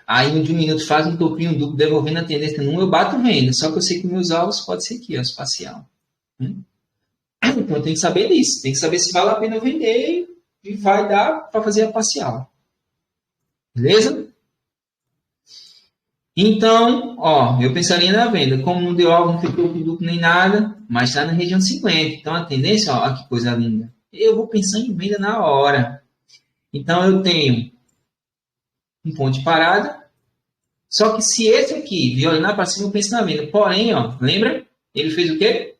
Aí um de um minuto faz um topinho duplo, devolvendo a tendência num, eu bato venda. Só que eu sei que meus alvos pode ser aqui, ó, espacial. Então eu tenho que saber disso. Tem que saber se vale a pena vender e vai dar para fazer a parcial. Beleza? Então, ó, eu pensaria na venda. Como não deu alvo, não ficou com duplo nem nada, mas está na região de 50. Então a tendência, ó, que coisa linda. Eu vou pensar em venda na hora. Então eu tenho um ponto de parada. Só que se esse aqui violinar para cima, eu penso na venda. Porém, ó, lembra? Ele fez o quê?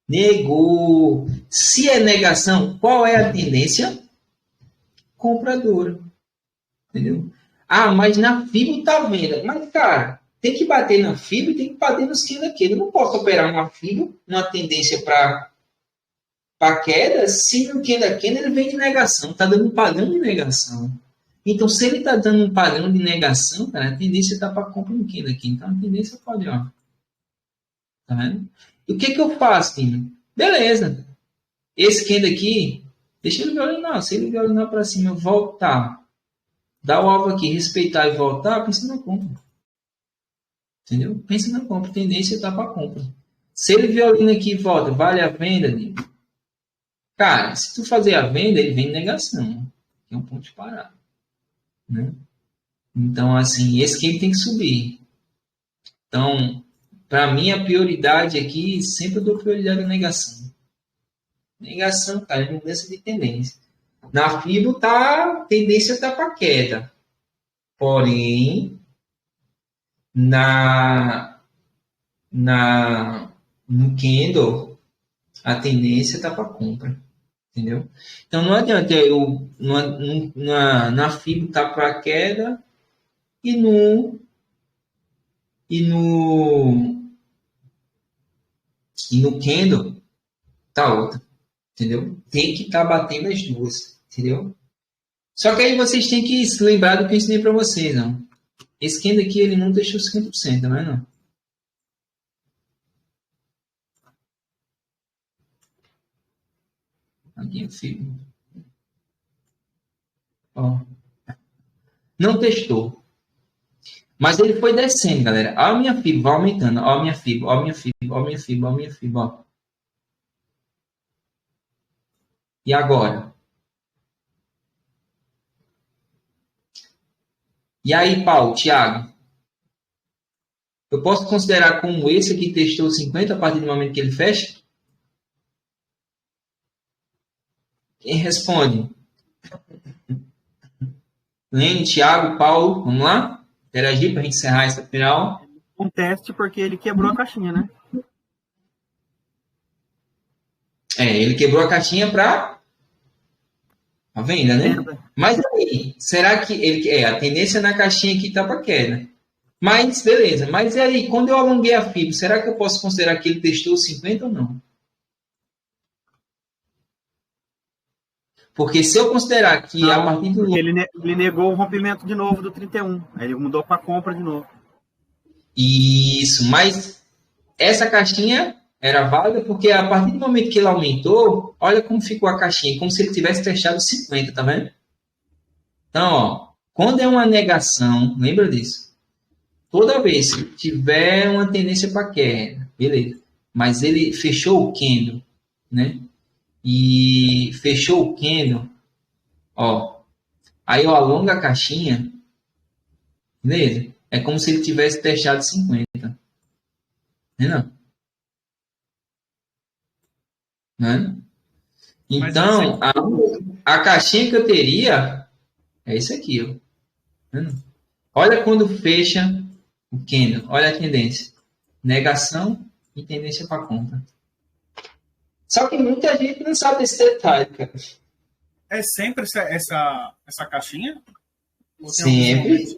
Negou. Se é negação, qual é a tendência? Compradora. Entendeu? Ah, mas na FIBO está venda. Mas, cara, tem que bater na FIBO e tem que bater nos candle aqui. Eu não posso operar uma FIBO, uma tendência para queda, se no candle ele vem de negação. Está dando um padrão de negação. Então, se ele está dando um padrão de negação, cara, a tendência está para compra no candle aqui. Então, a tendência pode, ó. Tá vendo? E o que eu faço, time? Beleza. Esse candle aqui, deixa ele violinar. Se ele violinar para cima, voltar, dar o alvo aqui, respeitar e voltar, pensa na compra. Entendeu? Pensa na compra. A tendência está para compra. Se ele violina aqui e volta, vale a venda, Nilo? Cara, se tu fazer a venda, ele vem em negação. Que é um ponto de parada. Né? Então, assim, esse candle tem que subir. Então, para mim, a prioridade aqui, sempre eu dou prioridade à negação. Negação, cara, é mudança de tendência. Na FIBO, a tendência está para queda. Porém, no candle, a tendência está para compra. Entendeu? Então, não adianta eu na FIBO tá para queda e no candle tá outra. Entendeu? Tem que estar batendo as duas. Entendeu? Só que aí vocês têm que se lembrar do que eu ensinei para vocês, não. Esse candle aqui, ele não deixou 50%, não é não? Aqui é FIBO. Ó. Não testou. Mas ele foi descendo, galera. Olha a minha FIBO, vai aumentando. Olha a minha FIBO, olha a minha FIBO, olha a minha FIBO, olha a minha FIBO, ó. E agora? E aí, Paulo, Thiago? Eu posso considerar como esse aqui testou 50 a partir do momento que ele fecha? Quem responde? Lene, Thiago, Paulo, vamos lá? Interagir para a gente encerrar essa final. Um teste porque ele quebrou a caixinha, né? Ele quebrou a caixinha para a venda, né? Mas aí, será que a tendência na caixinha aqui está para queda? Mas, beleza. Mas e aí, quando eu alonguei a fibra, será que eu posso considerar que ele testou 50 ou não? Porque se eu considerar que a partir do... Ele negou o rompimento de novo do 31. Aí ele mudou para a compra de novo. Isso, mas essa caixinha era válida porque a partir do momento que ele aumentou, olha como ficou a caixinha, como se ele tivesse testado 50, tá vendo? Então, ó, quando é uma negação, lembra disso? Toda vez que tiver uma tendência para queda, beleza. Mas ele fechou o candle, né? E fechou o candle, ó. Aí eu alongo a caixinha, beleza? É como se ele tivesse testado 50. Não? Né? Então, a caixinha que eu teria é isso aqui, ó. Olha quando fecha o candle, olha a tendência. Negação e tendência para compra. Só que muita gente não sabe desse detalhe, cara. É sempre essa caixinha? Sempre.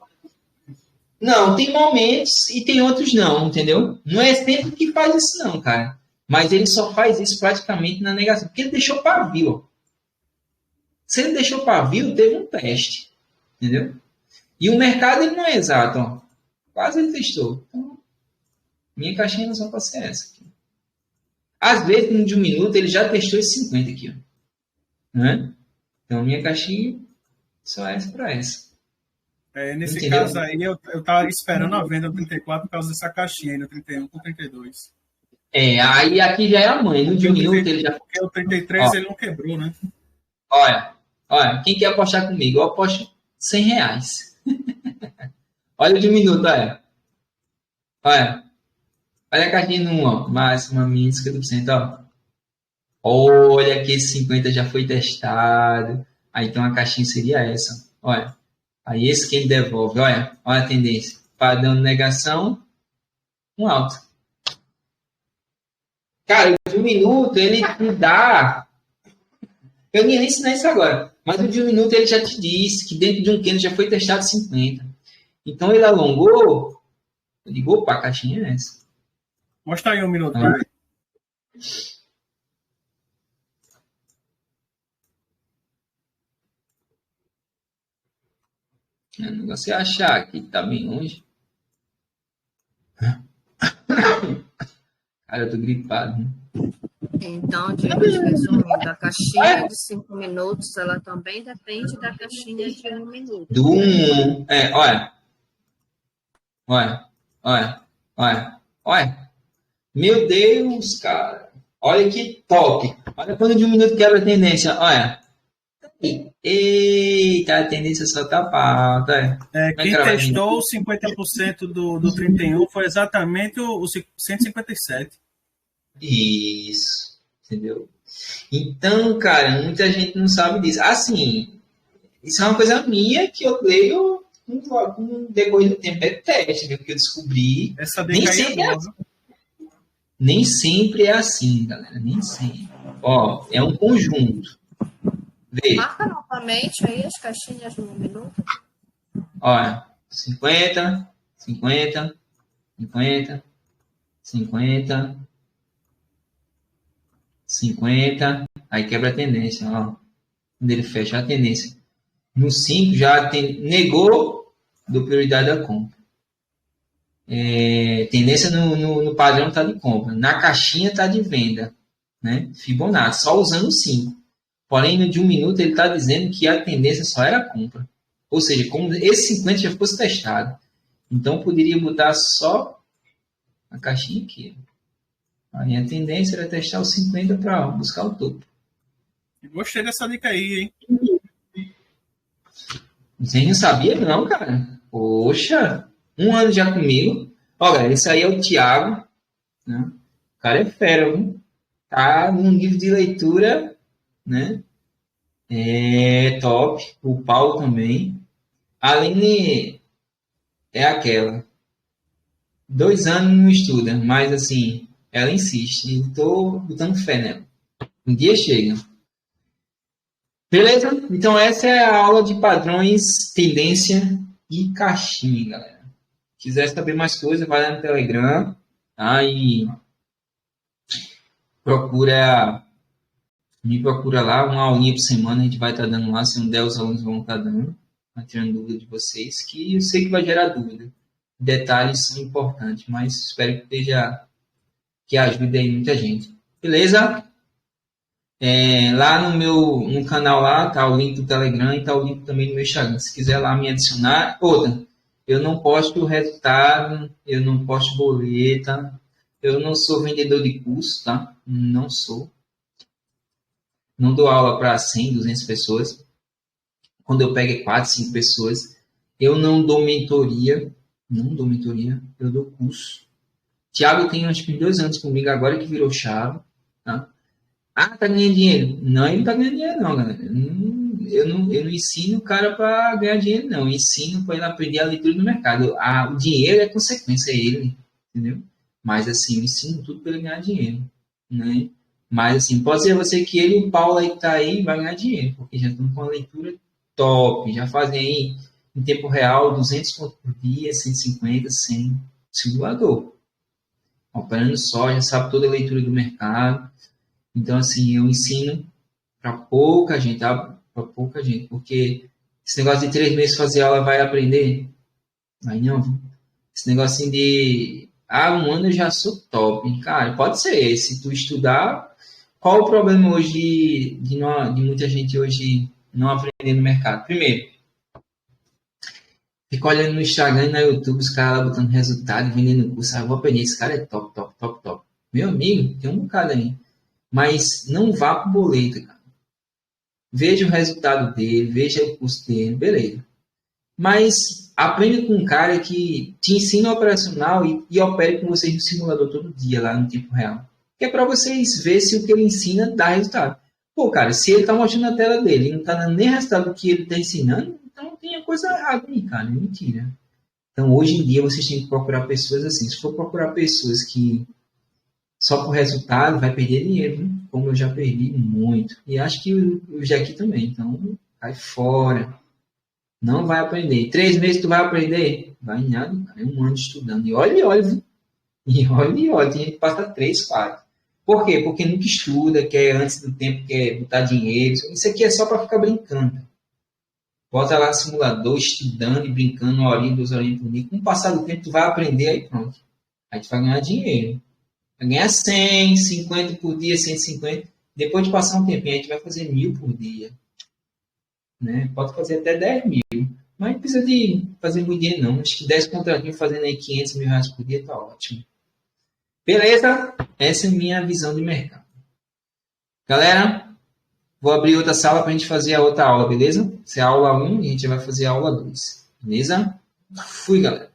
Não, tem momentos e tem outros não, entendeu? Não é sempre que faz isso não, cara. Mas ele só faz isso praticamente na negação. Porque ele deixou pavio. Se ele deixou pavio, teve um teste. Entendeu? E o mercado ele não é exato. Ó. Quase ele testou. Então, minha caixinha não só pode ser essa. Aqui. Às vezes, no de um minuto, ele já testou esse 50 aqui. Ó. Né? Então, minha caixinha só é essa para essa. Nesse Entendeu? Caso aí, eu estava esperando a venda do 34 por causa dessa caixinha aí, no 31 com 32. Aí aqui já é a mãe. No de um minuto ele já... Porque o 33 ele não quebrou, né? Olha, quem quer apostar comigo? Eu aposto R$100. Olha o de um minuto, olha. Olha a caixinha no 1, ó. Máxima, mínima, 50%, ó. Olha que esse 50 já foi testado. Aí então a caixinha seria essa. Olha. Aí esse que ele devolve. Olha a tendência. Padrão de negação, um alto. Cara, o de um minuto ele te dá... Eu nem ia ensinar isso agora. Mas o de um minuto ele já te disse que dentro de um candle já foi testado 50. Então ele alongou. Eu digo, opa, a caixinha é essa. Mostra aí um minuto. O negócio é achar que tá bem longe. Cara, eu tô gripado. Né? Então, resumindo, a caixinha de 5 minutos, ela também depende da caixinha de 1 minuto. Do 1. Olha. Meu Deus, cara. Olha que top. Olha quando de um minuto quebra a tendência. Olha. Eita, a tendência só tá pauta. Quem testou 50% do 31 foi exatamente o 157. Isso. Entendeu? Então, cara, muita gente não sabe disso. Assim, isso é uma coisa minha que eu leio com decorrer do tempo. É teste, viu? Que eu descobri. Essa nem sempre é assim. Nem sempre é assim, galera. Nem sempre. Ó, é um conjunto. Vê. Marca novamente aí as caixinhas no 1 minuto. Olha, 50, 50, 50, 50, 50. Aí quebra a tendência, ó. Quando ele fecha a tendência. No 5 já negou do prioridade da compra. Tendência no padrão está de compra. Na caixinha está de venda. Né? Fibonacci, só usando o 5. Porém, no de 1 minuto, ele está dizendo que a tendência só era compra. Ou seja, como esse 50 já fosse testado. Então, poderia botar só a caixinha aqui. Aí a tendência era testar o 50 para buscar o topo. Gostei dessa dica aí, hein? Você não sabia, não, cara? Poxa, 1 ano já comigo. Ó, galera, esse aí é o Thiago. Né? O cara é fera, viu? Tá num livro de leitura... Né? É top. O Paulo também. A Aline é aquela. 2 anos não estuda, mas assim, ela insiste. E tô botando fé nela. Um dia chega. Beleza? Então, essa é a aula de padrões, tendência e caixinha, galera. Se quiser saber mais coisas, vai lá no Telegram, tá? E me procura lá, uma aulinha por semana, a gente vai estar dando lá, se não der, os alunos vão estar dando, vai tirando dúvida de vocês, que eu sei que vai gerar dúvida. Detalhes são importantes, mas espero que ajude aí muita gente. Beleza? Lá no canal lá, tá o link do Telegram e tá o link também do meu Instagram. Se quiser lá me adicionar. Outra, eu não posto resultado, eu não posto boleta, eu não sou vendedor de curso, tá? Não sou. Não dou aula para 100, 200 pessoas. Quando eu pego 4, 5 pessoas, eu não dou mentoria. Não dou mentoria, eu dou curso. Tiago tem acho que 2 anos comigo agora que virou chave, tá? Ah, tá ganhando dinheiro? Não, ele não tá ganhando dinheiro não, galera. Eu não ensino o cara para ganhar dinheiro, não. Eu ensino para ele aprender a leitura do mercado. O dinheiro é consequência, é ele, entendeu? Mas assim, eu ensino tudo para ele ganhar dinheiro, né? Mas assim, pode ser você que ele e o Paulo aí que tá aí vai ganhar dinheiro, porque já estão com uma leitura top, já fazem aí em tempo real 200 pontos por dia, 150, 100, simulador. Operando só, já sabe toda a leitura do mercado. Então, assim, eu ensino para pouca gente, tá? Para pouca gente, porque esse negócio de 3 meses fazer aula vai aprender? Aí não. Esse negocinho de 1 ano eu já sou top. Cara, pode ser. Se tu estudar, qual o problema hoje de muita gente hoje não aprender no mercado? Primeiro, fica olhando no Instagram e no YouTube, os caras lá botando resultado, vendendo curso. Eu vou aprender, esse cara é top, top, top, top. Meu amigo, tem um bocado aí. Mas não vá pro boleto, cara. Veja o resultado dele, veja o custo dele, beleza. Mas aprenda com um cara que te ensina operacional e opere com vocês no simulador todo dia, lá no tempo real. Que é para vocês verem se o que ele ensina dá resultado. Pô, cara, se ele tá mostrando na tela dele e não tá dando nem resultado do que ele tá ensinando, então tem a coisa errada aí, cara. É mentira. Então, hoje em dia, vocês têm que procurar pessoas assim. Se for procurar pessoas que só por resultado vai perder dinheiro, né? Como eu já perdi muito. E acho que o Jaqui também. Então, cai fora. Não vai aprender. 3 meses tu vai aprender? Vai em nada, cara. É 1 ano estudando. E olha, viu? E olha. Tem gente que passa 3, 4. Por quê? Porque nunca estuda, quer antes do tempo, quer botar dinheiro. Isso aqui é só para ficar brincando. Bota lá no simulador, estudando e brincando 1 horinha, 2 horinhas por dia. Com o passar do tempo, tu vai aprender, aí pronto. Aí tu vai ganhar dinheiro. Vai ganhar 100, 50 por dia, 150. Depois de passar um tempinho, a gente vai fazer 1.000 por dia. Né? Pode fazer até 10.000. Mas não precisa de fazer muito dinheiro, não. Acho que 10 contratinhos fazendo aí 500 mil reais por dia tá ótimo. Beleza? Essa é a minha visão de mercado. Galera, vou abrir outra sala para a gente fazer a outra aula, beleza? Essa é a aula 1 e a gente vai fazer a aula 2. Beleza? Fui, galera.